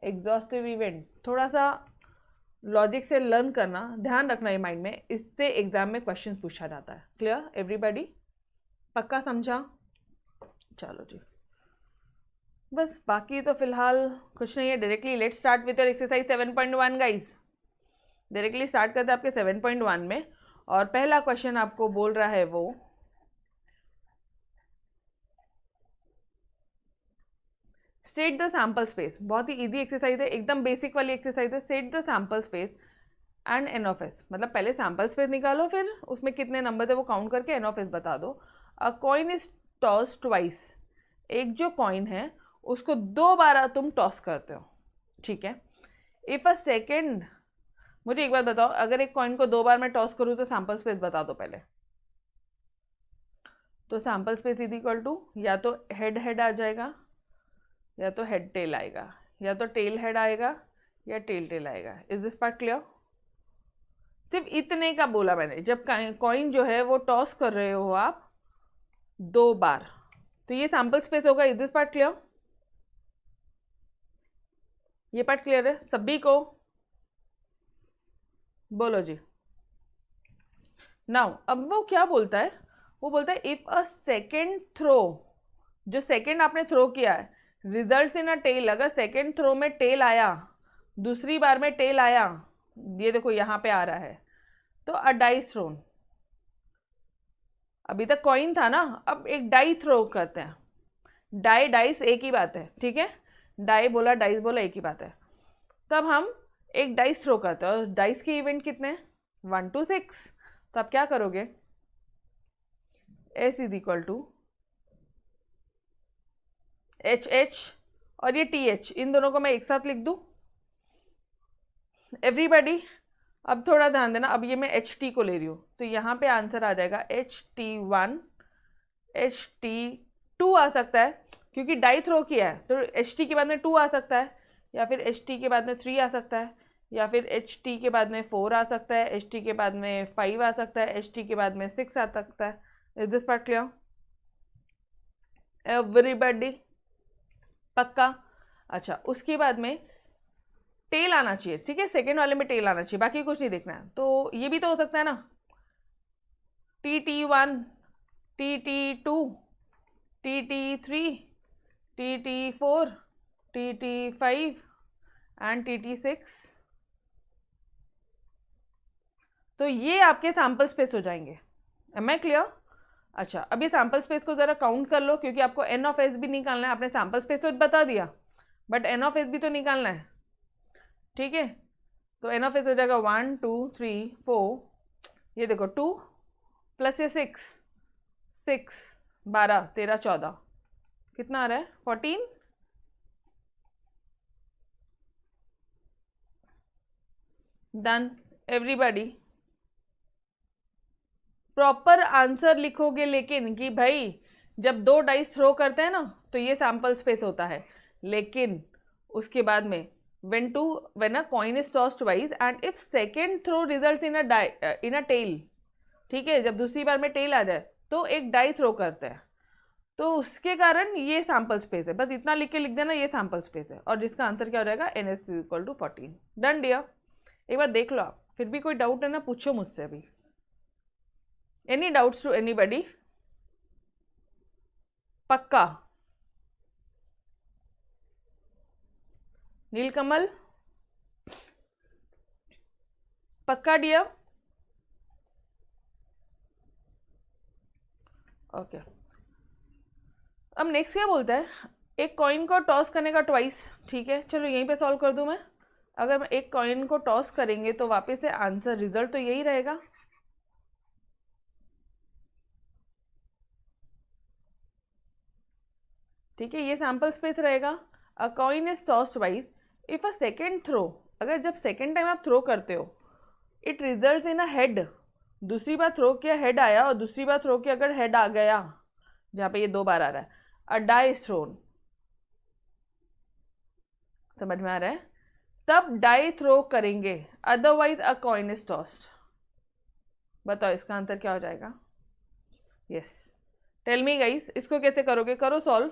एग्जॉस्टिव इवेंट। थोड़ा सा लॉजिक से लर्न करना, ध्यान रखना ये माइंड में, इससे एग्जाम में क्वेश्चन पूछा जाता है। Clear everybody? पक्का समझा? चलो जी, बस बाकी तो फिलहाल कुछ नहीं है। Directly let's start with your exercise 7.1 guys. Directly start करते हैं आपके 7.1 में, और पहला क्वेश्चन आपको बोल रहा है वो स्टेट द सैंपल स्पेस। बहुत ही इजी एक्सरसाइज है, एकदम बेसिक वाली एक्सरसाइज है। State the sample space and n of S, मतलब पहले सैंपल स्पेस निकालो, फिर उसमें कितने नंबर थे वो काउंट करके एन ऑफ एस बता दो। अ कॉइन इज टॉस ट्वाइस, एक जो कॉइन है उसको 2 बार तुम टॉस करते हो, ठीक है। इफ अ सेकेंड, मुझे एक बात बताओ, अगर एक कॉइन को 2 बार मैं टॉस करूँ तो सैंपल स्पेस बता दो पहले। तो sample space is equal to या तो हेड हेड आ जाएगा, या तो हेड टेल आएगा, या तो टेल हेड आएगा, या टेल टेल आएगा। Is this part clear? सिर्फ इतने का बोला मैंने, जब कॉइन जो है वो टॉस कर रहे हो आप 2 बार, तो ये सैंपल स्पेस होगा। Is this part clear? ये पार्ट क्लियर है सभी को? बोलो जी। नाउ अब वो क्या बोलता है, वो बोलता है इफ अ सेकेंड थ्रो, जो सेकेंड आपने थ्रो किया है, रिजल्ट इन अ टेल, अगर सेकेंड थ्रो में टेल आया, दूसरी बार में टेल आया, ये देखो यहाँ पे आ रहा है, तो अ डाइस थ्रोन। अभी तक कॉइन था ना, अब एक डाई थ्रो करते हैं। डाई डाइस एक ही बात है, ठीक है। डाई बोला डाइस बोला एक ही बात है। तब हम एक डाइस थ्रो करते हैं, और डाइस के इवेंट कितने हैं? 1 2 6। तो आप क्या करोगे? S is equal to H H, और ये टी एच, इन दोनों को मैं एक साथ लिख दूं एवरीबॉडी? अब थोड़ा ध्यान देना, अब ये मैं एच टी को ले रही हूँ, तो यहाँ पे आंसर आ जाएगा HT1, HT2 आ सकता है क्योंकि डाई थ्रो किया है, तो HT के बाद में 2 आ सकता है, या फिर HT के बाद में 3 आ सकता है, या फिर HT के बाद में 4 आ सकता है, HT के बाद में 5 आ सकता है, HT के बाद में 6 आ सकता है। Is this part clear everybody? पक्का? अच्छा, उसके बाद में टेल आना चाहिए, ठीक है, सेकेंड वाले में टेल आना चाहिए, बाकी कुछ नहीं देखना है। तो ये भी तो हो सकता है ना, TT1, TT2, TT3, TT4, TT5 and TT6। तो ये आपके सैंपल स्पेस हो जाएंगे। Am I clear? अच्छा, अब ये सैंपल स्पेस को जरा काउंट कर लो, क्योंकि आपको एन ऑफ एस भी निकालना है। आपने सैंपल स्पेस तो बता दिया, बट एन ऑफ एस भी तो निकालना है, ठीक है। तो एन ऑफ एस हो जाएगा 1 2 3 4, ये देखो 2 प्लस ये 6 6 12 13 14, कितना आ रहा है? 14। Done everybody. प्रॉपर आंसर लिखोगे लेकिन कि भाई जब दो डाइस थ्रो करते हैं ना तो ये सैंपल स्पेस होता है, लेकिन उसके बाद में when a coin is tossed twice and if second throw results in a tail, ठीक है, जब दूसरी बार में टेल आ जाए तो एक डाई थ्रो करते हैं, तो उसके कारण ये सैंपल स्पेस है। बस इतना लिख देना ये सैंपल स्पेस है, और जिसका आंसर क्या हो जाएगा NS equal to 14। Done dear. एक बार देख लो आप, फिर भी कोई डाउट है ना पूछो मुझसे अभी। Any doubts to anybody? पक्का? नीलकमल पक्का डियर? ओके। अब नेक्स्ट क्या बोलता है, एक कॉइन को टॉस करने का ट्वाइस। ठीक है, चलो यहीं पे सॉल्व कर दूं मैं। अगर मैं एक कॉइन को टॉस करेंगे तो वापस से आंसर रिजल्ट तो यही रहेगा। ठीक है, ये सैंपल स्पेस रहेगा। A coin is tossed twice if a second throw, अगर जब सेकेंड टाइम आप थ्रो करते हो it result in a head, दूसरी बार थ्रो किया हेड आया, और दूसरी बार थ्रो किया अगर हेड आ गया, जहां पे ये 2 बार आ रहा है, अ डाई इज थ्रोन। समझ में आ रहा है? तब डाई थ्रो करेंगे, otherwise a coin is tossed. बताओ इसका आंसर क्या हो जाएगा? यस, टेल मी गाइस, इसको कैसे करोगे? करो सॉल्व,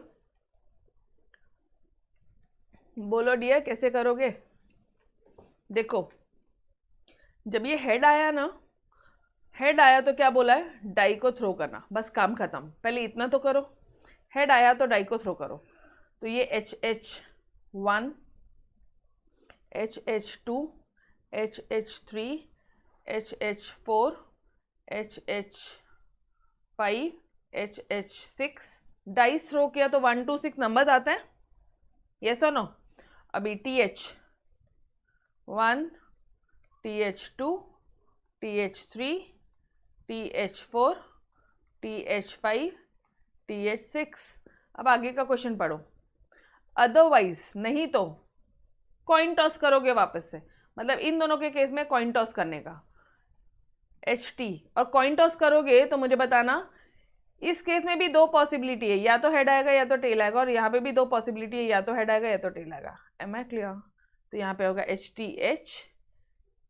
बोलो डियर कैसे करोगे? देखो, जब ये हेड आया ना, हेड आया तो क्या बोला है, डाई को थ्रो करना, बस काम खत्म। पहले इतना तो करो, हेड आया तो डाई को थ्रो करो। तो ये HH1, HH2, HH3, HH4, HH5, HH6, dice throw किया तो 1 2 6 नंबर्स आते हैं, यस और नो? अभी TH1, TH2, TH3, TH4, TH5, TH6। अब आगे का क्वेश्चन पढ़ो। अदरवाइज नहीं तो कॉइन टॉस करोगे वापस से, मतलब इन दोनों के केस में कॉइन टॉस करने का HT, और कॉइन टॉस करोगे तो मुझे बताना इस केस में भी 2 पॉसिबिलिटी है, या तो हेड आएगा या तो टेल आएगा, और यहाँ पे भी 2 पॉसिबिलिटी है, या तो हेड आएगा या तो टेल आएगा। Am I clear? तो यहाँ पे होगा HTH,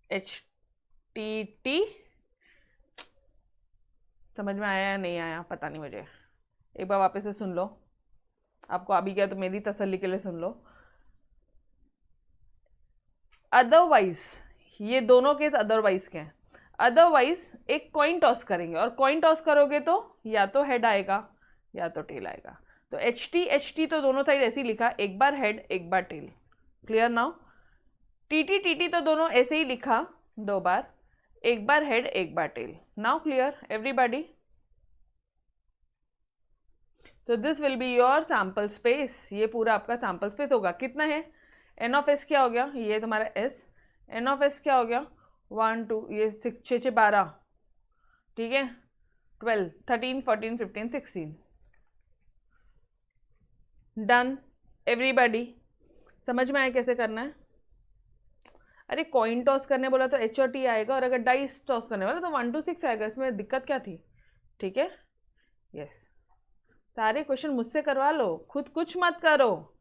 HTT। समझ में आया या नहीं आया पता नहीं मुझे, एक बार वापस से सुन लो। आपको अभी क्या तो मेरी तसल्ली के लिए सुन लो। अदरवाइज, ये दोनों केस अदरवाइज के हैं। अदरवाइज एक कॉइन टॉस करेंगे, और कॉइन टॉस करोगे तो या तो हेड आएगा या तो टेल आएगा। तो HT तो दोनों साइड ऐसे ही लिखा, एक बार हेड एक बार टेल। Clear now? TT तो दोनों ऐसे ही लिखा 2 बार, एक बार हेड एक बार टेल। Now clear everybody? तो this will be your sample space. ये पूरा आपका सैंपल स्पेस होगा। कितना है? N ऑफ S क्या हो गया? ये तुम्हारा S। N ऑफ S क्या हो गया? 1 2, ये 6 6 12, ठीक है, 12 13 14 15 16। Done everybody? समझ में आया कैसे करना है? अरे कॉइन टॉस करने बोला तो H और T आएगा, और अगर डाइस टॉस करने वाला तो 1 2 6 आएगा। इसमें दिक्कत क्या थी? ठीक है, यस। सारे क्वेश्चन मुझसे करवा लो, खुद कुछ मत करो।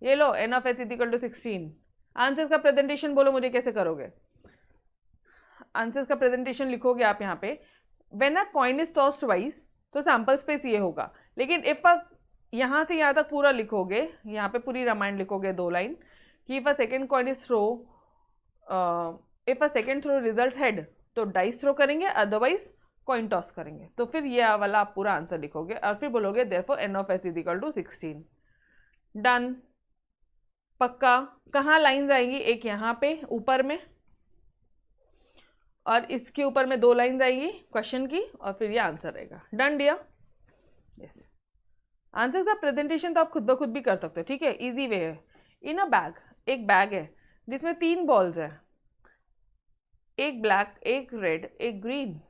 ये लो N of S equal to 16। Answers का प्रेजेंटेशन बोलो मुझे कैसे करोगे? आंसर्स का प्रेजेंटेशन लिखोगे आप यहाँ पे, when a coin is tossed twice, तो सैंपल स्पेस ये होगा। लेकिन इफ अ, यहाँ से यहाँ तक पूरा लिखोगे, यहाँ पे पूरी रामायण लिखोगे 2 लाइन कि if a second coin is throw, if a second throw result head, तो डाइस थ्रो करेंगे, अदरवाइज कॉइन टॉस करेंगे। तो फिर ये वाला आप पूरा आंसर लिखोगे, और फिर बोलोगे therefore N of S equal to 16। Done? पक्का? कहाँ लाइंस आएंगी? एक यहाँ पे ऊपर में, और इसके ऊपर में 2 लाइंस आएंगी क्वेश्चन की, और फिर ये आंसर रहेगा। Done dear? यस। आंसर का प्रेजेंटेशन तो आप खुद ब खुद भी कर सकते हो, ठीक है, इजी वे है। इन अ बैग, एक बैग है जिसमें 3 बॉल्स है, एक ब्लैक एक रेड एक ग्रीन।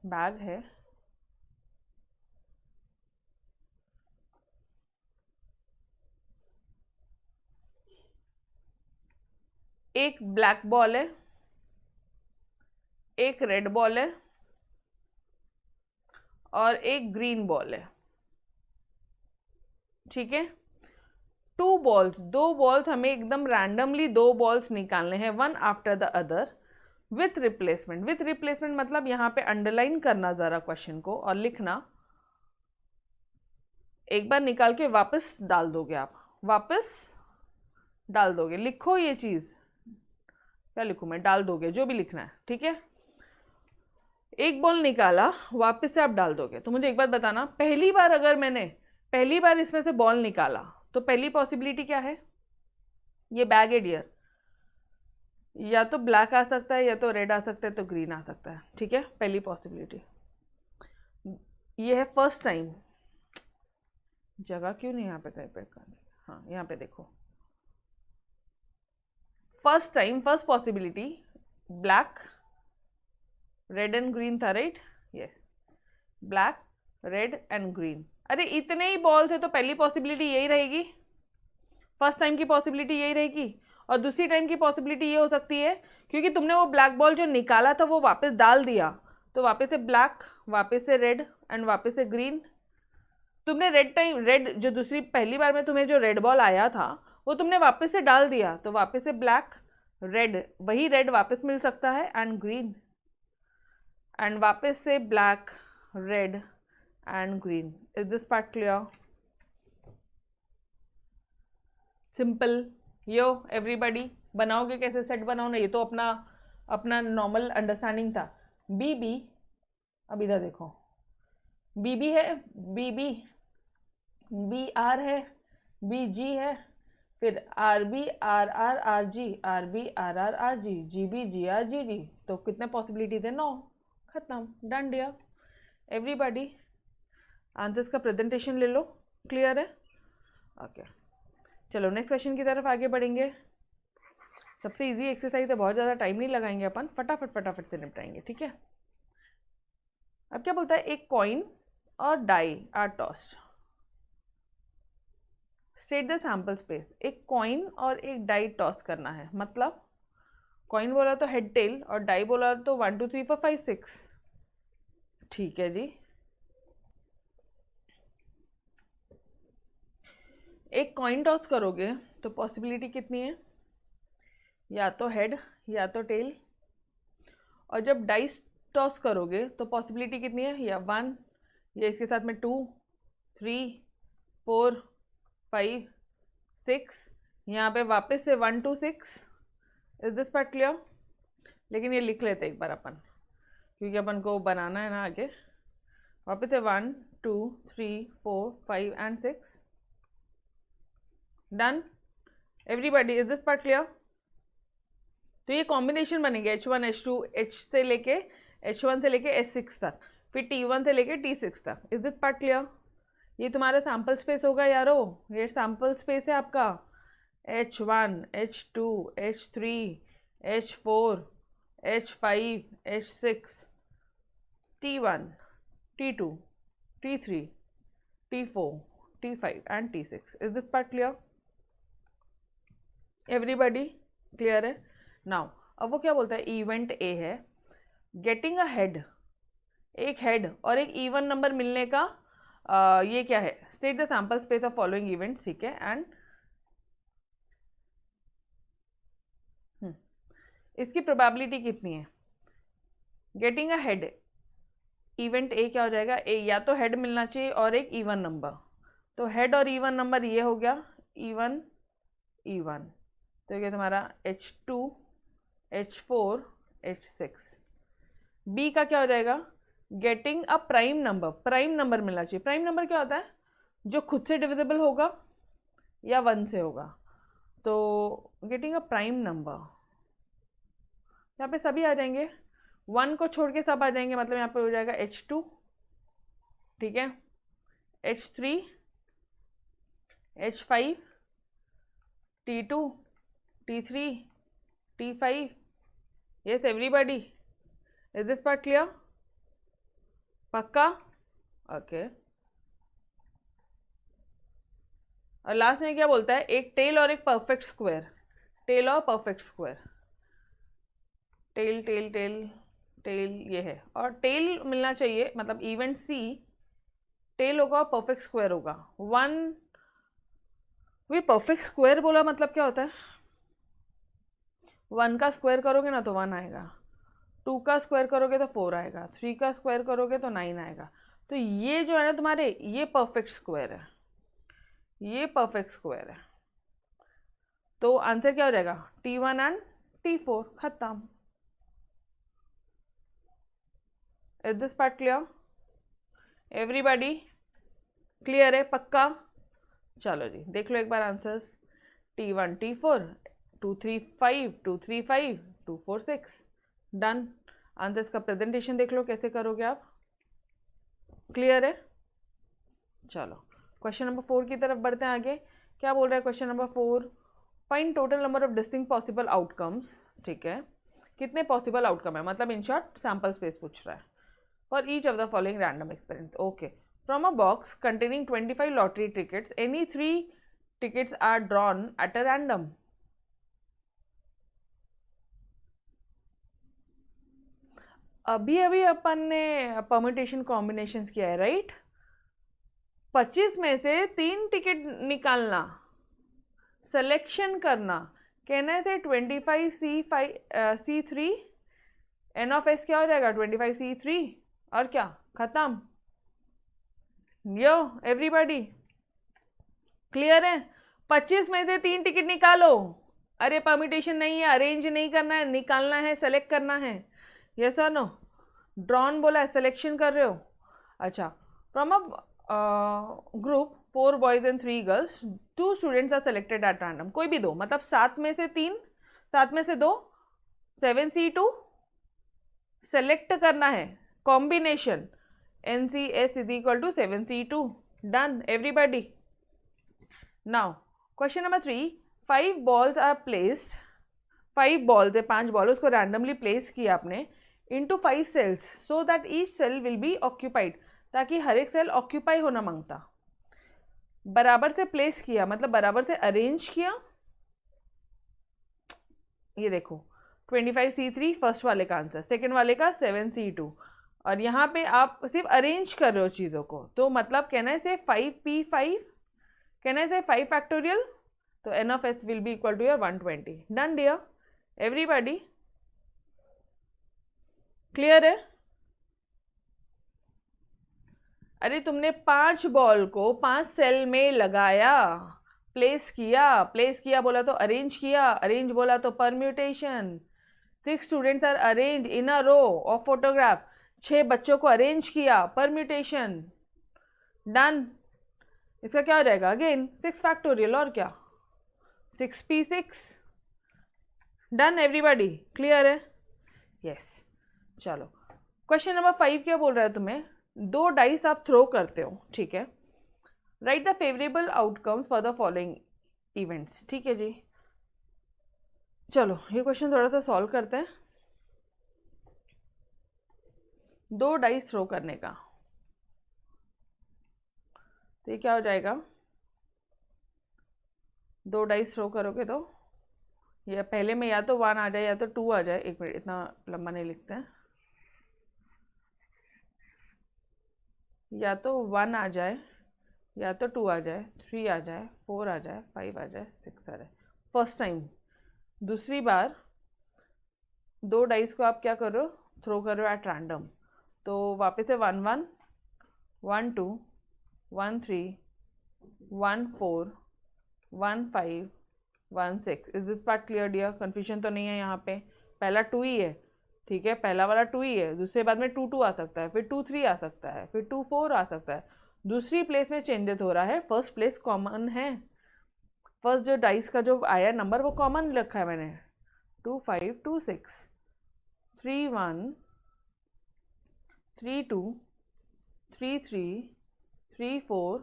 बैग है, एक ब्लैक बॉल है एक रेड बॉल है और एक ग्रीन बॉल है, ठीक है। दो बॉल्स हमें एकदम रैंडमली दो बॉल्स निकालने हैं, one after the other with replacement मतलब यहाँ पे अंडरलाइन करना जरा क्वेश्चन को और लिखना। एक बार निकाल के वापस डाल दोगे, आप वापस डाल दोगे, लिखो ये चीज, क्या लिखूं मैं, डाल दोगे जो भी लिखना है, ठीक है। एक बॉल निकाला, वापस से आप डाल दोगे। तो मुझे एक बात बताना, पहली बार इसमें से बॉल निकाला तो पहली पॉसिबिलिटी क्या है, ये बैग है डियर, या तो ब्लैक आ सकता है, या तो रेड आ सकता है, तो ग्रीन आ सकता है, ठीक है। पहली पॉसिबिलिटी ये है फर्स्ट टाइम। जगह क्यों नहीं यहाँ पे कहीं पे, हाँ यहाँ पे देखो, first possibility black red and green था, right, yes, black red and green. अरे इतने ही बॉल थे तो पहली पॉसिबिलिटी यही रहेगी, फर्स्ट टाइम की पॉसिबिलिटी यही रहेगी। और दूसरी टाइम की पॉसिबिलिटी ये हो सकती है क्योंकि तुमने वो ब्लैक बॉल जो निकाला था वो वापस डाल दिया, तो वापस से ब्लैक, वापस से रेड एंड वापस से ग्रीन। तुमने रेड जो दूसरी पहली बार में तुम्हें जो रेड बॉल आया था वो तुमने वापस से डाल दिया, तो वापस से ब्लैक रेड, वही रेड वापस मिल सकता है एंड ग्रीन, एंड वापस से black red and green. Is this part clear? Simple. Yo everybody बनाओगे कैसे, सेट बनाओ ना, ये तो अपना नॉर्मल अंडरस्टैंडिंग था। बी बी, अब इधर देखो, बी बी है, बी आर है, बी जी है, फिर R B R R R G, R B R R R G B G R G D. तो कितने पॉसिबिलिटी थे, 9, खत्म, डन डियर। एवरीबॉडी आंसर्स का प्रेजेंटेशन ले लो, क्लियर है? ओके चलो नेक्स्ट क्वेश्चन की तरफ आगे बढ़ेंगे। सबसे इजी एक्सरसाइज है, बहुत ज़्यादा टाइम नहीं लगाएंगे अपन, फटाफट से निपटाएंगे, ठीक है। अब क्या बोलता है, एक कॉइन और die are tossed, state the sample space. एक कॉइन और एक डाई टॉस करना है, मतलब कॉइन बोला तो हेड टेल और डाई बोला तो 1 2 3 4 5 6, ठीक है जी। एक कॉइन टॉस करोगे तो पॉसिबिलिटी कितनी है, या तो हेड या तो टेल। और जब डाइस टॉस करोगे तो पॉसिबिलिटी कितनी है, या 1, या इसके साथ में 2 3 4 5 6, यहाँ पे वापस से 1 2 6। Is this part clear? लेकिन ये लिख लेते एक बार अपन, क्योंकि अपन को बनाना है ना आगे। वापस से 1 2 3 4 5 and 6, done everybody. Is this part clear? तो ये कॉम्बिनेशन बनेंगे H1 H2 H से लेके H1 से लेके H6 तक, फिर T1 से लेके T6 तक। Is this part clear? ये तुम्हारा सैम्पल स्पेस होगा यारो, ये सैम्पल स्पेस है आपका। H1 H2 H3 H4 H5 H6 T1 T2 T3 T4 T5 and T6। Is this part clear? Everybody clear है? नाउ अब वो क्या बोलता है, इवेंट ए है, गेटिंग अ हेड, एक हेड और एक इवन नंबर मिलने का ये क्या है, state the sample space of following event, ठीक है। एंड इसकी प्रोबेबिलिटी कितनी है, getting a head, event A क्या हो जाएगा, ए या तो हेड मिलना चाहिए और एक इवन नंबर, तो हेड और इवन नंबर ये हो गया इवन इवन, तो ये तुम्हारा H2 H4 H6। बी का क्या हो जाएगा, गेटिंग अ प्राइम नंबर मिलना चाहिए। प्राइम नंबर क्या होता है, जो खुद से डिविजिबल होगा या 1 से होगा, तो गेटिंग अ प्राइम नंबर, यहाँ पे सभी आ जाएंगे, 1 को छोड़ के सब आ जाएंगे, मतलब यहाँ पे हो जाएगा H2, ठीक है, H3 H5 T2 T3 T5। yes everybody, is this part clear? पक्का? ओके और लास्ट में क्या बोलता है, एक टेल और एक परफेक्ट स्क्वायर, टेल और perfect square, tail tail tail tail ये है, और टेल मिलना चाहिए, मतलब इवेंट सी टेल होगा, परफेक्ट स्क्वायर होगा। 1 भी परफेक्ट स्क्वायर बोला मतलब क्या होता है, 1 का स्क्वायर करोगे ना तो 1 आएगा, 2 का स्क्वायर करोगे तो 4 आएगा, 3 का स्क्वायर करोगे तो 9 आएगा। तो ये जो है ना तुम्हारे, ये परफेक्ट स्क्वायर है, ये परफेक्ट स्क्वायर है। तो आंसर क्या हो जाएगा, T1 एंड T4, खत्म। Is this part clear? Everybody clear है, पक्का? चलो जी देख लो एक बार answers. T1 T4, 2 3 5, 2 3 5, 2 4 6, done. Answers का प्रेजेंटेशन देख लो कैसे करोगे आप, क्लियर है? चलो क्वेश्चन नंबर 4 की तरफ बढ़ते हैं आगे। क्या बोल रहा है question number 4, find total number of distinct possible outcomes. ठीक है, कितने पॉसिबल आउटकम है, मतलब इन शॉर्ट सैम्पल स्पेस पूछ रहा है, for each of the following random experiment. Okay, from a box containing 25 lottery tickets, any 3 tickets are drawn at a random. अभी अभी अपन ने परम्यूटेशन कॉम्बिनेशन किया है, राइट? 25 में से 3 टिकट निकालना, सिलेक्शन करना, कहने से 25C3 एन ऑफ एस क्या हो जाएगा, 25C3, और क्या, खत्म। यो एवरीबॉडी क्लियर है? 25 में से 3 टिकट निकालो, अरे परम्यूटेशन नहीं है, अरेंज नहीं करना है, निकालना है, सेलेक्ट करना है, यस और नो? ड्रॉन बोला है, सिलेक्शन कर रहे हो। अच्छा, from a group 4 boys and 3 girls, 2 students are selected at random, कोई भी 2, मतलब 7 में से 3, 7 में से 2, 7C2 सेलेक्ट करना है, combination NCS is equal to 7C2, done everybody. Now question number 3, 5 balls are placed, 5 balls है, 5 बॉल उसको रैंडमली प्लेस किया आपने into 5 cells so that each cell will be occupied, ताकि हर एक सेल ऑक्यूपाई होना मांगता। बराबर से प्लेस किया मतलब बराबर से अरेंज किया, ये देखो 25C3 फर्स्ट वाले का आंसर, सेकेंड वाले का 7C2, और यहाँ पे आप सिर्फ अरेंज कर रहे हो चीज़ों को, तो मतलब कहना है से 5P5, कहना है से 5 फैक्टोरियल, तो N of S will be equal to your 120, done dear everybody, clear है? अरे तुमने 5 बॉल को 5 सेल में लगाया, प्लेस किया बोला तो अरेंज किया, अरेंज बोला तो permutation. 6 students are arrange in a row of photograph, 6 बच्चों को अरेंज किया, परम्यूटेशन, डन। इसका क्या हो जाएगा, अगेन 6 फैक्टोरियल, और क्या, 6P6, डन एवरीबॉडी, क्लियर है? यस। चलो क्वेश्चन नंबर 5 क्या बोल रहा है तुम्हें, 2 डाइस आप थ्रो करते हो, ठीक है, right the favourable outcomes for the following events. ठीक है जी, चलो ये क्वेश्चन थोड़ा सा सॉल्व करते हैं। 2 डाइस थ्रो करने का, तो ये क्या हो जाएगा, 2 डाइस थ्रो करोगे तो ये पहले में या तो 1 आ जाए या तो 2 आ जाए, एक मिनट इतना लंबा नहीं लिखते हैं, या तो 1 आ जाए या तो 2 आ जाए, 3 आ जाए, 4 आ जाए, 5 आ जाए, 6 आ जाए, फर्स्ट टाइम। दूसरी बार 2 डाइस को आप क्या करो, थ्रो करो एट रैंडम, तो वापस से 1 1 1 2 1 3 1 4 1 5 1 6। Is this part clear dear? Confusion तो नहीं है यहाँ पे, पहला 2 ही है, ठीक है, पहला वाला 2 ही है, दूसरे बाद में 2 2 आ सकता है, फिर 2 3 आ सकता है, फिर 2 4 आ सकता है, दूसरी प्लेस में चेंजेस हो रहा है, फर्स्ट प्लेस कॉमन है, फर्स्ट जो डाइस का जो आया नंबर वो कॉमन रखा है मैंने, 2 5 2 6 3 1 3 2 3 3 3 4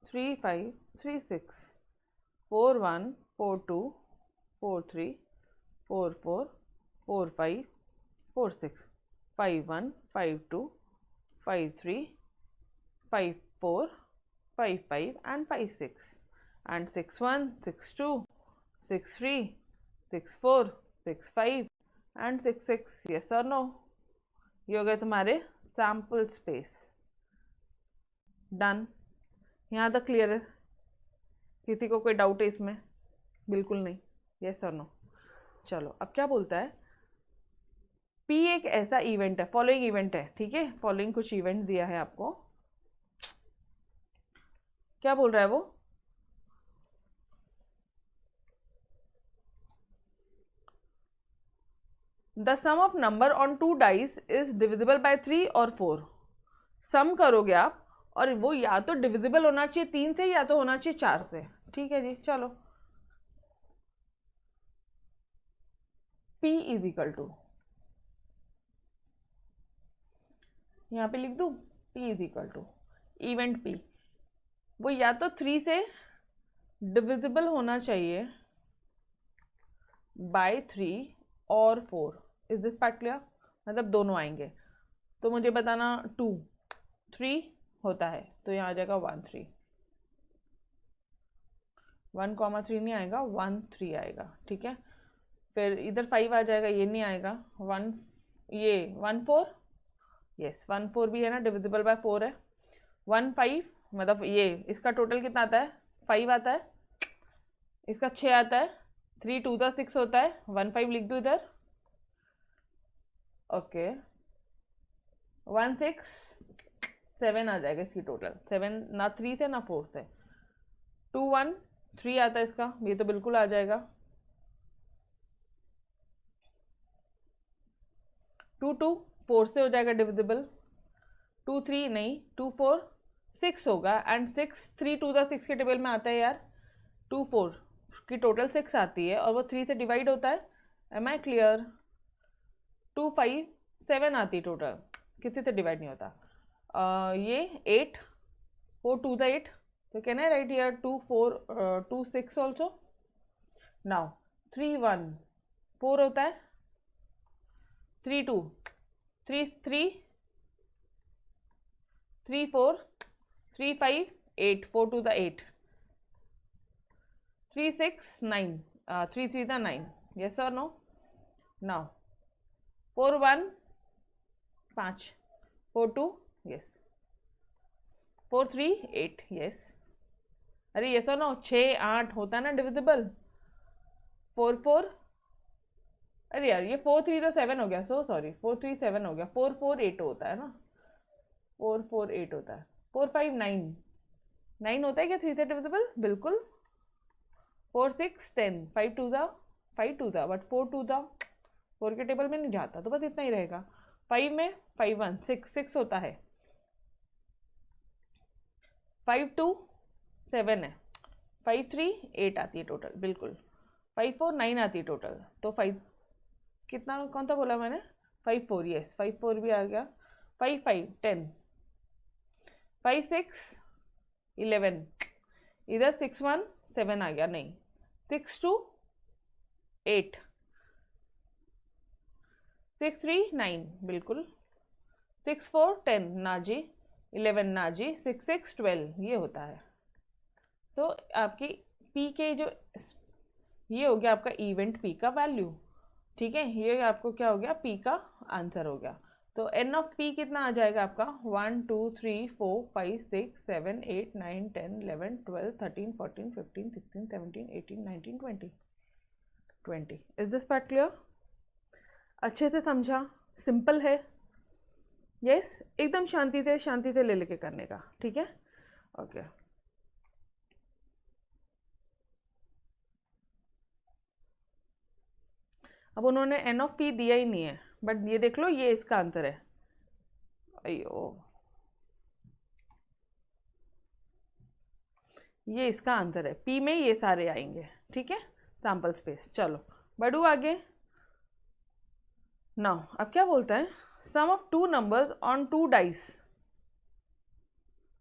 3 5 3 6 4 1 4 2 4 3 4 4 4 5 4 6 5 1 5 2 5 3 5 4 5 5 and 5 6 and 6 1 6 2 6 3 6 4 6 5 and 6 6, yes or no? ये हो गए तुम्हारे सैम्पल स्पेस। डन। यहाँ तक क्लियर है? किसी को कोई डाउट है इसमें? बिल्कुल नहीं। यस और नो? चलो अब क्या बोलता है, पी एक ऐसा इवेंट है, फॉलोइंग इवेंट है, ठीक है, फॉलोइंग कुछ इवेंट दिया है आपको। क्या बोल रहा है वो, the sum of number on 2 dice is divisible by 3 और 4। सम करोगे आप और वो या तो डिविजिबल होना चाहिए 3 से या तो होना चाहिए 4 से। ठीक है जी, चलो P इज इक्वल टू, यहाँ पे लिख दूँ P is equal to event P, वो या तो 3 से डिविजिबल होना चाहिए बाय 3 और 4। Is this part clear? मतलब दोनों आएंगे। तो मुझे बताना 2 3 होता है तो यहाँ आ जाएगा 1 3, 1,3 नहीं आएगा, 1 3 आएगा। ठीक है, फिर इधर 5 आ जाएगा, ये नहीं आएगा। 1 ये 1 4, यस 1 4 भी है ना, डिविजिबल बाय 4 है। 1 5 मतलब ये इसका टोटल कितना आता है, 5 आता है, इसका 6 आता है, 3 2 6 होता है, 1 5 लिख दो इधर। ओके 1 6 7 आ जाएगा इसकी टोटल, 7 ना 3 से ना 4 से। 2 1 3 आता है इसका, ये तो बिल्कुल आ जाएगा। 2 2 4 से हो जाएगा डिविजिबल। 2 3 नहीं, 2 4 6 होगा, एंड 6 3 2 6 के टेबल में आता है यार। 2 4 की टोटल 6 आती है और वो 3 से डिवाइड होता है। M I clear? 2 5 7 आती है टोटल, किसी से डिवाइड नहीं होता। ये 8 4 2 8, तो can I right here 2 4 2 6 also. Now 3 1 4 होता है, 3 2 3 3 3 4 3 5 8 4 2 8, 3 6 9, 3 3 9, yes or no? Now 4 1 5, 4 2 yes, 4 3 8 yes। अरे yes or no? 6 8 होता है ना डिविजिबल। 4 4, अरे यार ये 4 3 तो 7 हो गया, सो सॉरी, 4 3 7 हो गया। 4 4 8 होता है ना, 4 4 8 होता है। 4 5 9 9 होता है क्या 3 से डिविजिबल? बिल्कुल। 4 6 10, 5 2 था बट 4 2 था, 4 के टेबल में नहीं जाता, तो बस इतना ही रहेगा। 5 में 5 1 6 6 होता है, 5 2 7 है, 5 3 8 आती है टोटल, बिल्कुल। 5 4 9 आती है टोटल, तो 5 कितना कौन सा बोला मैंने? 5 4, यस 5 4 भी आ गया। 5 5 10, 5 6 11, इधर 6 1 7 आ गया, नहीं 6 2 8, 6 3 9 बिल्कुल, 6 4 10 ना जी, 11 ना जी, 6 6 12 ये होता है। तो आपकी P के जो ये हो गया आपका इवेंट P का वैल्यू। ठीक है, ये आपको क्या हो गया, P का आंसर हो गया। तो N ऑफ P कितना आ जाएगा आपका? 1 2 3 4 5 6 7 8 9 10 11 12 13 14 15 16 17 18 19 20 20। Is this part clear? अच्छे से समझा? सिंपल है? यस एकदम शांति से ले लेके करने का। ठीक है, ओके। अब उन्होंने N ऑफ P दिया ही नहीं है, बट ये देख लो ये इसका आंसर है। अयो ये इसका आंसर है, P में ये सारे आएंगे। ठीक है, सैम्पल स्पेस। चलो बढ़ू आगे। नाउ अब क्या बोलता है, सम ऑफ 2 नंबर्स ऑन 2 डाइस।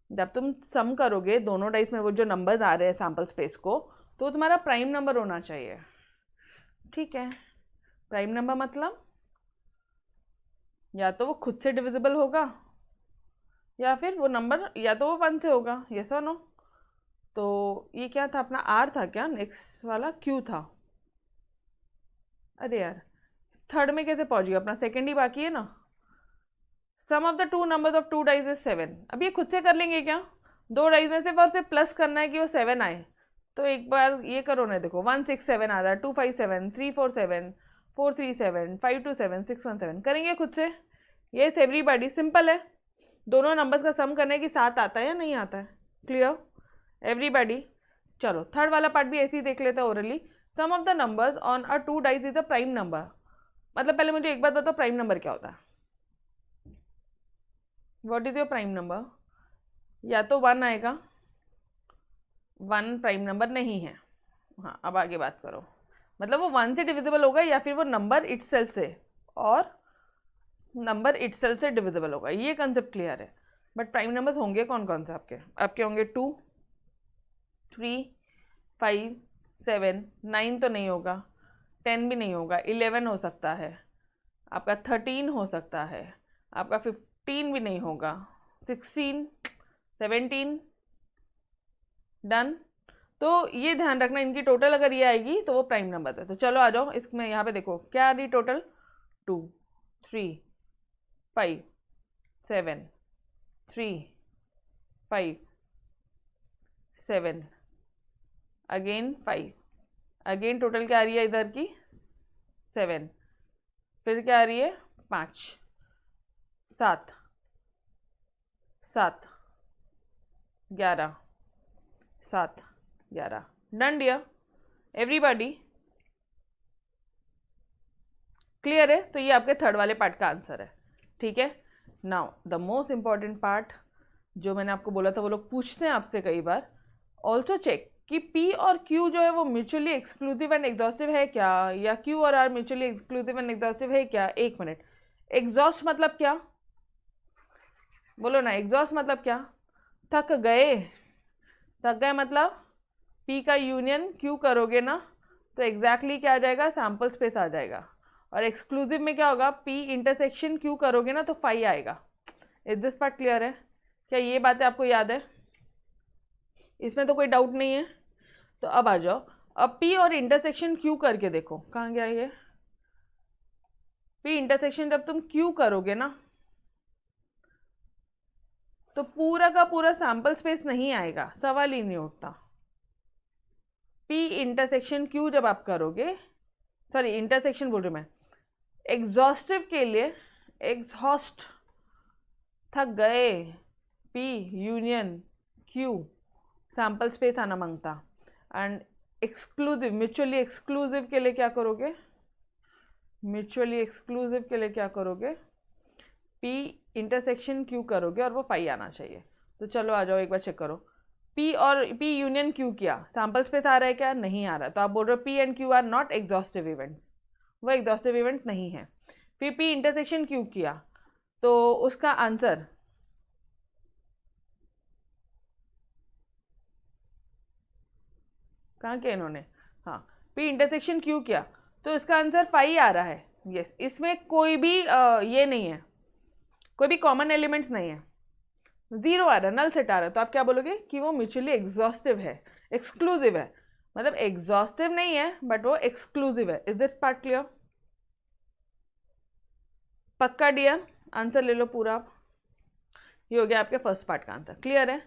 जब तुम सम करोगे दोनों डाइस में वो जो नंबर्स आ रहे हैं सैम्पल स्पेस को, तो तुम्हारा प्राइम नंबर होना चाहिए। ठीक है, प्राइम नंबर मतलब या तो वो खुद से डिविजिबल होगा या फिर वो नंबर या तो वो 1 से होगा, यस और नो? तो ये क्या था अपना, R था क्या? नेक्स्ट वाला Q था। अरे यार थर्ड में कैसे पहुंच गया, अपना सेकंड ही बाकी है ना। Sum of the two numbers of two dies is 7। अब ये खुद से कर लेंगे क्या, दो डाइज में से और प्लस करना है कि वो 7 आए। तो एक बार ये करो ना, देखो 1 6 7 आ रहा है, 2 5 7 3 4 7 4 3 7 5 2 7 6 1 7। करेंगे खुद से, ये एवरीबॉडी, सिंपल है। दोनों नंबर्स का सम करने की 7 आता है या नहीं आता है, क्लियर एवरीबॉडी। चलो थर्ड वाला पार्ट भी ऐसे ही देख लेते हैं orally. Sum of the numbers on a two dies is a prime number. मतलब पहले मुझे एक बात बताओ, प्राइम नंबर क्या होता है? What is your prime number? या तो 1 आएगा, 1 प्राइम नंबर नहीं है। हाँ अब आगे बात करो, मतलब वो 1 से डिविजिबल होगा या फिर वो नंबर इटसेल्फ से, और नंबर इटसेल्फ से डिविजिबल होगा, ये कंसेप्ट क्लियर है। बट प्राइम नंबर्स होंगे कौन कौन से आपके? आपके होंगे 2 3 5 7 9 तो नहीं होगा, 10 भी नहीं होगा, 11 हो सकता है, आपका 13 हो सकता है, आपका 15 भी नहीं होगा, 16 17। डन। तो ये ध्यान रखना, इनकी टोटल अगर ये आएगी तो वो प्राइम नंबर है। तो चलो आ जाओ, इसमें यहाँ पे देखो क्या आ रही टोटल, 2 3 5 7 3 5 7 अगेन 5, अगेन टोटल क्या आ रही है इधर की 7, फिर क्या आ रही है 5 7 7 11 7 11। डन डियर एवरीबॉडी, क्लियर है? तो ये आपके थर्ड वाले पार्ट का आंसर है, ठीक है। Now the most important part जो मैंने आपको बोला था, वो लोग पूछते हैं आपसे कई बार, ऑल्सो चेक कि P और Q जो है वो म्यूचुअली एक्सक्लूसिव एंड एग्जॉस्टिव है क्या, या Q और R mutually exclusive and exhaustive है क्या। एक मिनट, एग्जॉस्ट मतलब क्या, बोलो ना, एग्जॉस्ट मतलब क्या? थक गए, थक गए मतलब P का यूनियन Q करोगे ना तो एग्जैक्टली क्या आ जाएगा, सैम्पल स्पेस आ जाएगा। और एक्सक्लूसिव में क्या होगा, P इंटरसेक्शन Q करोगे ना तो 5 आएगा। इज दिस पार्ट क्लियर है? क्या ये बातें आपको याद है? इसमें तो कोई डाउट नहीं है। तो अब आ जाओ, अब P और इंटरसेक्शन Q करके देखो, कहाँ गया ये P इंटरसेक्शन। जब तुम Q करोगे ना तो पूरा का पूरा सैंपल स्पेस नहीं आएगा, सवाल ही नहीं उठता। P इंटरसेक्शन Q जब आप करोगे, सॉरी इंटरसेक्शन बोल रही मैं, एग्जॉस्टिव के लिए एग्जॉस्ट, थक गए, P union Q sample space आना मांगता। एंड एक्सक्लूसिव, म्यूचुअली एक्सक्लूसिव के लिए क्या करोगे, म्यूचुअली एक्सक्लूसिव के लिए क्या करोगे, P इंटरसेक्शन Q करोगे और वो 5 आना चाहिए। तो चलो आ जाओ एक बार चेक करो, P और P यूनियन Q किया, सैंपल स्पेस आ रहा है क्या, नहीं आ रहा। तो आप बोल रहे हो P and Q are not exhaustive events, वो एग्जॉस्टिव इवेंट नहीं है। फिर P इंटरसेक्शन Q किया तो उसका आंसर कहाँ किया इन्होंने, हाँ P इंटरसेक्शन Q किया तो इसका आंसर 5 आ रहा है। यस, इसमें कोई भी ये नहीं है, कोई भी कॉमन एलिमेंट्स नहीं है, 0 आ रहा है, नल सेट आ रहा है। तो आप क्या बोलोगे कि वो म्यूचुअली एग्जॉस्टिव है, एक्सक्लूसिव है, मतलब एग्जॉस्टिव नहीं है बट वो एक्सक्लूसिव है। Is this part clear? पक्का डियर, आंसर ले लो पूरा आप। ये हो गया आपके फर्स्ट पार्ट का आंसर, क्लियर है?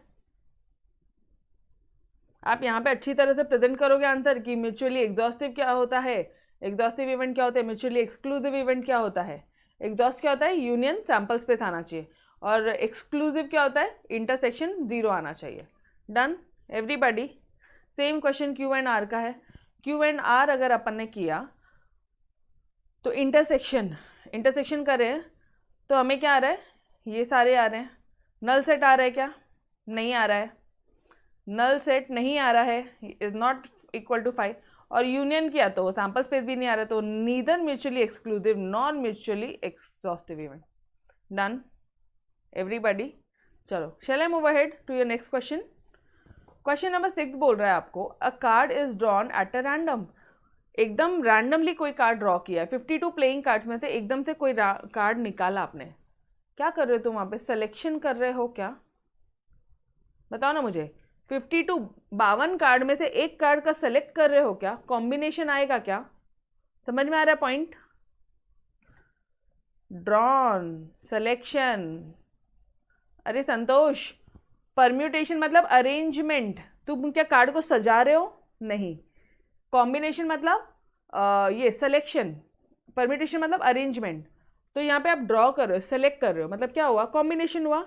आप यहाँ पे अच्छी तरह से प्रेजेंट करोगे आंसर कि म्यूचुअली एग्जॉस्टिव क्या होता है, एग्जॉस्टिव इवेंट क्या होता है, म्यूचुअली एक्सक्लूसिव इवेंट क्या होता है। एग्जॉस्ट क्या होता है, यूनियन सैंपल स्पेस आना चाहिए, और एक्सक्लूसिव क्या होता है, इंटरसेक्शन 0 आना चाहिए। Done everybody. Same question Q and R का है। Q एंड R अगर अपन ने किया तो इंटरसेक्शन करें तो हमें क्या आ रहा है, ये सारे आ रहे हैं। नल सेट आ रहा है क्या, नहीं आ रहा है, नल सेट नहीं आ रहा है, इज नॉट इक्वल टू 5। और यूनियन किया तो सैंपल स्पेस भी नहीं आ रहा, तो neither mutually exclusive non mutually exhaustive event. Done everybody. चलो shall I move ahead to your next question. Question number 6 बोल रहा है आपको, a card is drawn at a random. एकदम रैंडमली कोई कार्ड ड्रॉ किया है, 52 प्लेइंग कार्ड्स में से एकदम से कोई कार्ड निकाला आपने। क्या कर रहे हो तुम वहाँ पे, सिलेक्शन कर रहे हो क्या, बताओ ना मुझे। 52 कार्ड में से एक कार्ड का सेलेक्ट कर रहे हो क्या, कॉम्बिनेशन आएगा क्या, समझ में आ रहा है पॉइंट? Drawn, selection. अरे संतोष, परम्यूटेशन मतलब अरेंजमेंट, तुम क्या कार्ड को सजा रहे हो? नहीं। कॉम्बिनेशन मतलब ये सिलेक्शन, परम्यूटेशन मतलब अरेंजमेंट। तो यहाँ पे आप ड्रॉ कर रहे हो, सेलेक्ट कर रहे हो, मतलब क्या हुआ? कॉम्बिनेशन हुआ।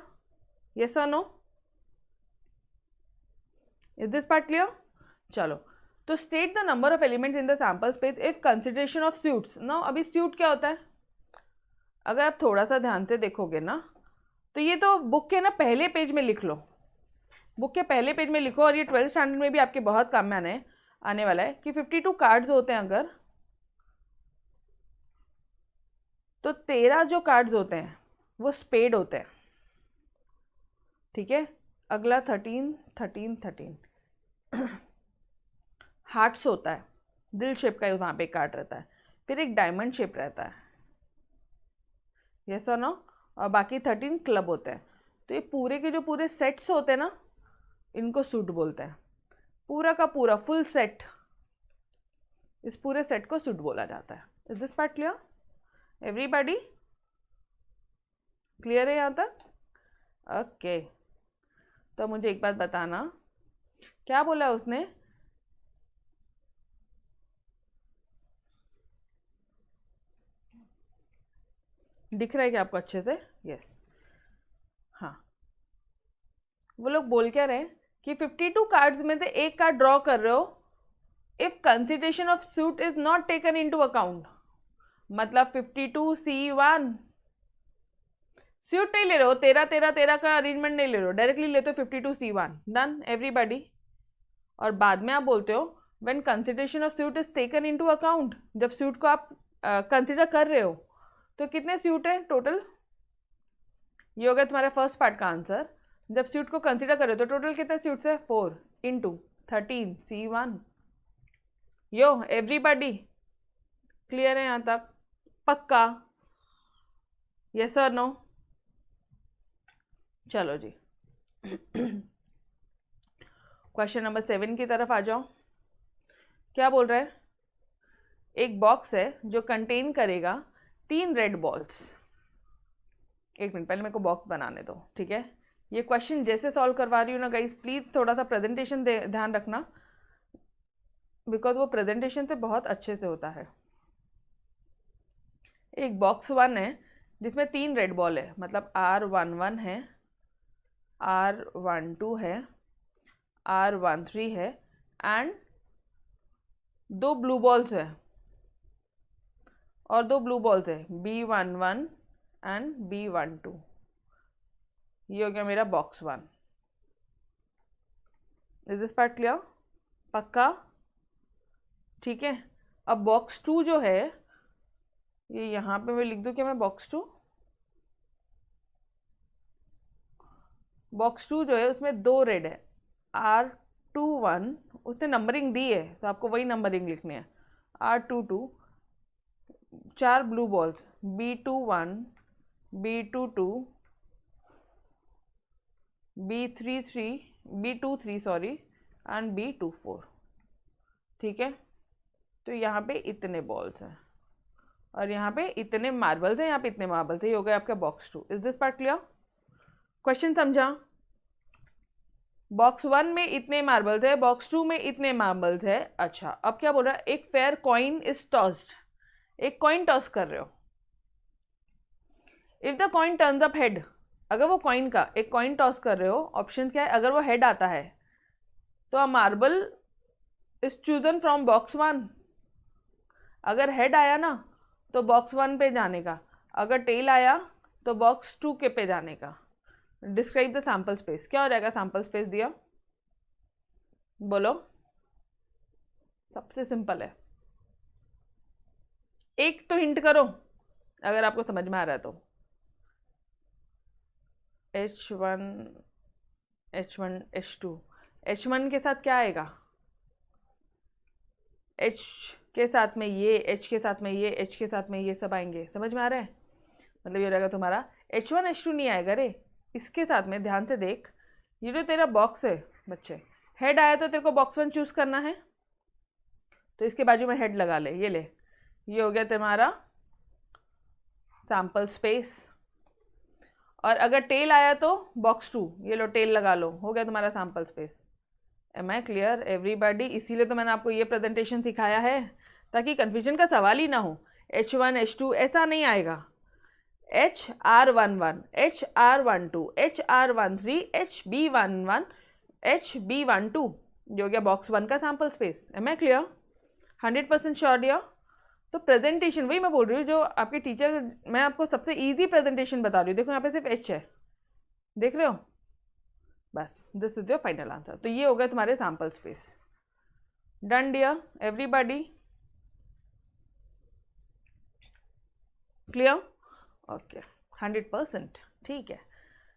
यस और no? Is this part clear? चलो, तो state the number of elements in the sample space if consideration of suits. ना अभी सूट क्या होता है? अगर आप थोड़ा सा ध्यान से देखोगे ना, तो ये तो बुक के ना पहले पेज में लिख लो, बुक के पहले पेज में लिखो। और ये 12th स्टैंडर्ड में भी आपके बहुत काम में आने वाला है कि 52 कार्ड्स होते हैं अगर, तो 13 जो कार्ड्स होते हैं वो स्पेड होते हैं। ठीक है, अगला 13 13 13 हार्ट्स होता है, दिल शेप का वहाँ पे कार्ड रहता है, फिर एक डायमंड शेप रहता है। यस और नो? और बाकी 13 क्लब होते हैं। तो ये पूरे के जो पूरे सेट्स होते हैं ना, इनको सूट बोलते हैं। पूरा का पूरा फुल सेट, इस पूरे सेट को सूट बोला जाता है। Is this part clear? Everybody clear है यहाँ तक? ओके, तो मुझे एक बात बताना, क्या बोला उसने? दिख रहा है क्या आपको अच्छे से? यस। हाँ, वो लोग बोल क्या रहे हैं कि 52 कार्ड्स में से एक कार्ड ड्रॉ कर रहे हो if consideration of suit is not taken into account. मतलब 52C1 सूट नहीं ले रहे हो, 13 13 13 का अरेंजमेंट नहीं ले रहे हो, डायरेक्टली लेते हो 52C1। Done everybody? और बाद में आप बोलते हो when consideration of suit is taken into account, जब सूट को आप कंसिडर कर रहे हो तो कितने सूट है टोटल? ये हो गया तुम्हारा फर्स्ट पार्ट का आंसर। जब सूट को कंसिडर कर रहे हो तो टोटल कितने सूट्स है? 4 इंटू 13C1। यो एवरीबॉडी क्लियर है यहाँ तक? पक्का? यस और नो? चलो जी, क्वेश्चन नंबर 7 की तरफ आ जाओ। क्या बोल रहा है? एक बॉक्स है जो कंटेन करेगा 3 रेड बॉल्स। एक मिनट, पहले मेरे को बॉक्स बनाने दो, ठीक है? ये क्वेश्चन जैसे सॉल्व करवा रही हूँ ना गाइस, प्लीज थोड़ा सा प्रेजेंटेशन ध्यान रखना, बिकॉज वो प्रेजेंटेशन से बहुत अच्छे से होता है। एक बॉक्स 1 है जिसमें 3 रेड बॉल है, मतलब R11 है, R12 है, R13 है, एंड 2 ब्लू बॉल्स है, और 2 ब्लू बॉल्स है B11 एंड B12। ये हो गया मेरा box 1। Is this part clear? पक्का? ठीक है। अब बॉक्स 2 जो है, ये यहाँ पे मैं लिख दूँ क्या? मैं बॉक्स 2 जो है उसमें 2 रेड है, R21, उसने नंबरिंग दी है तो आपको वही नंबरिंग लिखनी है, R22, 4 blue balls B21, B22, B23 sorry, and B24। ठीक है, तो यहाँ पे इतने बॉल्स हैं और यहाँ पे इतने मार्बल्स हैं, यहाँ पे इतने मार्बल्स हैं। ये हो गया आपका box 2। Is this part clear? Question समझा? बॉक्स 1 में इतने मार्बल्स है, बॉक्स 2 में इतने मार्बल्स है। अच्छा, अब क्या बोल रहा है? एक फेयर कॉइन इज टॉस्ड। एक कॉइन टॉस कर रहे हो। If the coin turns up head, अगर वो कॉइन का एक कॉइन टॉस कर रहे हो, ऑप्शन क्या है? अगर वो हेड आता है तो a marble is chosen from box 1। अगर हेड आया ना तो बॉक्स 1 पे जाने का, अगर टेल आया तो बॉक्स 2 के पे जाने का। Describe the sample space. क्या हो जाएगा? सैंपल स्पेस दिया, बोलो। सबसे सिंपल है, एक तो हिंट करो अगर आपको समझ में आ रहा है तो। H1 H1 H2, H1 के साथ क्या आएगा? H के साथ में ये, H के साथ में ये, H के साथ में ये सब आएंगे। समझ में आ रहा है? मतलब ये रहेगा तुम्हारा H1 H2 नहीं आएगा रे, इसके साथ में ध्यान से देख। ये जो तेरा बॉक्स है बच्चे, हेड आया तो तेरे को बॉक्स 1 चूज करना है, तो इसके बाजू में हेड लगा ले। ये ले, ये हो गया तुम्हारा सैम्पल स्पेस, और अगर टेल आया तो बॉक्स 2, ये लो टेल लगा लो, हो गया तुम्हारा sample space. Am I clear everybody? इसीलिए तो मैंने आपको ये प्रेजेंटेशन सिखाया है ताकि कन्फ्यूजन का सवाल ही ना हो। H1 H2 ऐसा नहीं आएगा, HR11 HR12 HR13 HB11 HB12, जो हो गया बॉक्स 1 का sample space. Am I clear? 100% sure dear? तो प्रेजेंटेशन वही मैं बोल रही हूँ जो आपके टीचर, मैं आपको सबसे इजी प्रेजेंटेशन बता रही हूँ। देखो यहाँ पे सिर्फ H है, देख रहे हो? बस this is your final answer. तो ये हो गया तुम्हारे sample space. Done dear everybody? Clear? Okay 100%। ठीक है।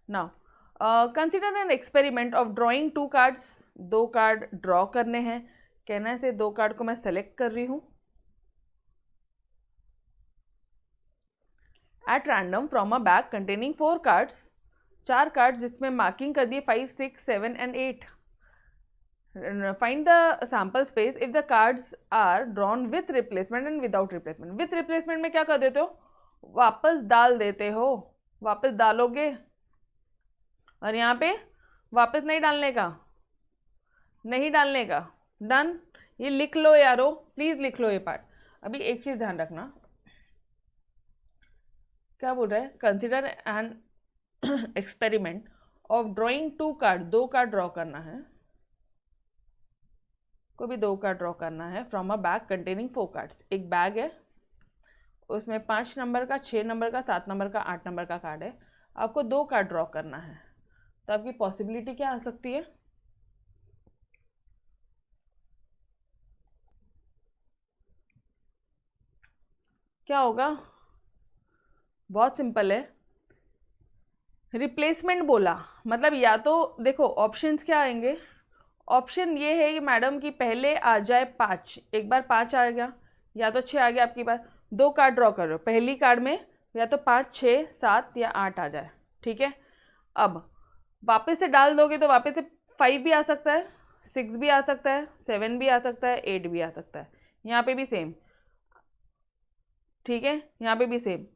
Now consider an experiment of drawing 2 cards. 2 card draw करने हैं, कहना है से 2 कार्ड को मैं सेलेक्ट कर रही हूँ at random from a bag containing 4 cards. 4 card जिसमें मार्किंग कर दिए 5, 6, 7 and 8। Find the sample space if the cards are drawn with replacement and without replacement. With replacement में क्या कर देते हो? वापस डाल देते हो, वापस डालोगे। और यहाँ पे वापस नहीं डालने का, नहीं डालने का। डन? ये लिख लो यारो, प्लीज लिख लो ये पार्ट। अभी एक चीज ध्यान रखना, क्या बोल रहा है? Consider an experiment of drawing 2 card. 2 card draw करना है, कोई भी 2 कार्ड ड्रॉ करना है from a bag containing 4 cards. एक बैग है, उसमें 5 नंबर का, 6 नंबर का, 7 नंबर का, 8 नंबर का कार्ड है। आपको 2 कार्ड ड्रॉ करना है, तो आपकी पॉसिबिलिटी क्या आ सकती है? क्या होगा? बहुत सिंपल है। रिप्लेसमेंट बोला मतलब या तो देखो ऑप्शंस क्या आएंगे। ऑप्शन ये है कि मैडम की पहले आ जाए 5, एक बार 5 आ गया, या तो 6 आ गया आपकी बार। 2 कार्ड ड्रॉ कर रहे हो, पहली कार्ड में या तो 5, 6, 7 या 8 आ जाए, ठीक है। अब वापस से डाल दोगे तो वापस से 5 भी आ सकता है, 6 भी आ सकता है, 7 भी आ सकता है, 8 भी आ सकता है। यहाँ पे भी सेम, ठीक है, यहाँ पे भी सेम।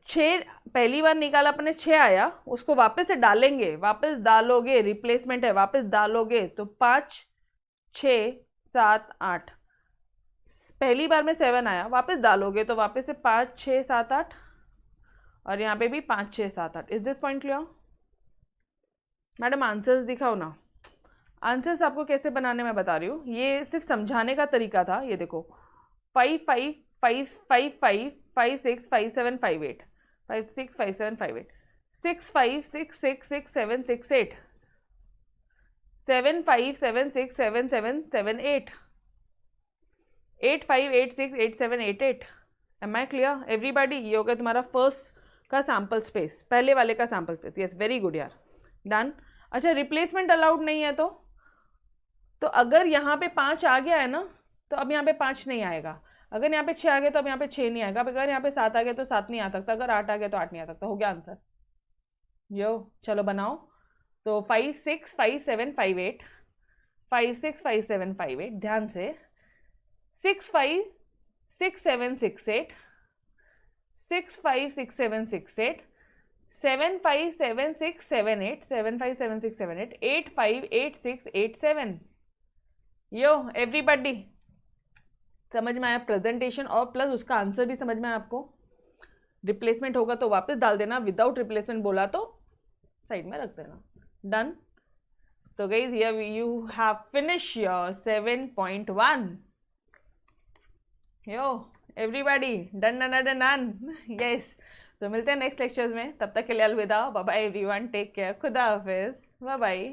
6 पहली बार निकाला अपने, 6 आया, उसको वापस से डालेंगे, वापस डालोगे, रिप्लेसमेंट है, वापस डालोगे तो 5, 6, 7, 8। पहली बार में 7 आया, वापस डालोगे तो वापस से 5, 6, 7, 8, और यहाँ पे भी 5, 6, 7, 8। Is this point clear? Madam answers दिखाओ ना। आंसर्स आपको कैसे बनाने में बता रही हूँ, ये सिर्फ समझाने का तरीका था। ये देखो 5, 5, 5, 5, 5, 5, 6, 5, 7, 5, 8, 5, 6, 5, 7, 5, 8, 6, 5, 6, 6, 6, 7, 6, 8, 7, 5, 7, 6, 7, 7, 7, 8, 8, 5, 8, 6, 8, 7, 8, 8। Am I clear everybody? ये हो गया तुम्हारा फर्स्ट का सैम्पल स्पेस, पहले वाले का sample space. Yes very good यार, डन। अच्छा रिप्लेसमेंट अलाउड नहीं है तो अगर यहाँ पे 5 आ गया है ना, तो अब यहाँ पे 5 नहीं आएगा। अगर यहाँ पे 6 आ गया तो अब यहाँ पे 6 नहीं आएगा। अगर यहाँ पे 7 आ गया तो 7 नहीं आ सकता। अगर 8 आ गया तो 8 नहीं आ सकता। हो गया आंसर। यो चलो बनाओ। तो 5, 6, 5, 7, 5, 8, 5, 6, 5, 7, 5, 8, ध्यान से 6, 5, 6, 7, 6, 8, 6, 5, 6, 7, 6, 8, 7, 5, 7, 6, 7, 8, 7, 5, 7, 6, 7, 8, 8, 5, 8, 6, 8, 7। यो एवरीबॉडी समझ में आया प्रेजेंटेशन और प्लस उसका आंसर भी समझ में आया आपको? रिप्लेसमेंट होगा तो वापस डाल देना, विदाउट रिप्लेसमेंट बोला तो साइड में रख देना। डन। तो guys here you have finish your 7.1। Yo everybody done done done done. Yes, तो मिलते हैं नेक्स्ट लेक्चर्स में, तब तक के लिए अलविदा, bye bye everyone, take care, खुदा हाफिज, बाय बाय।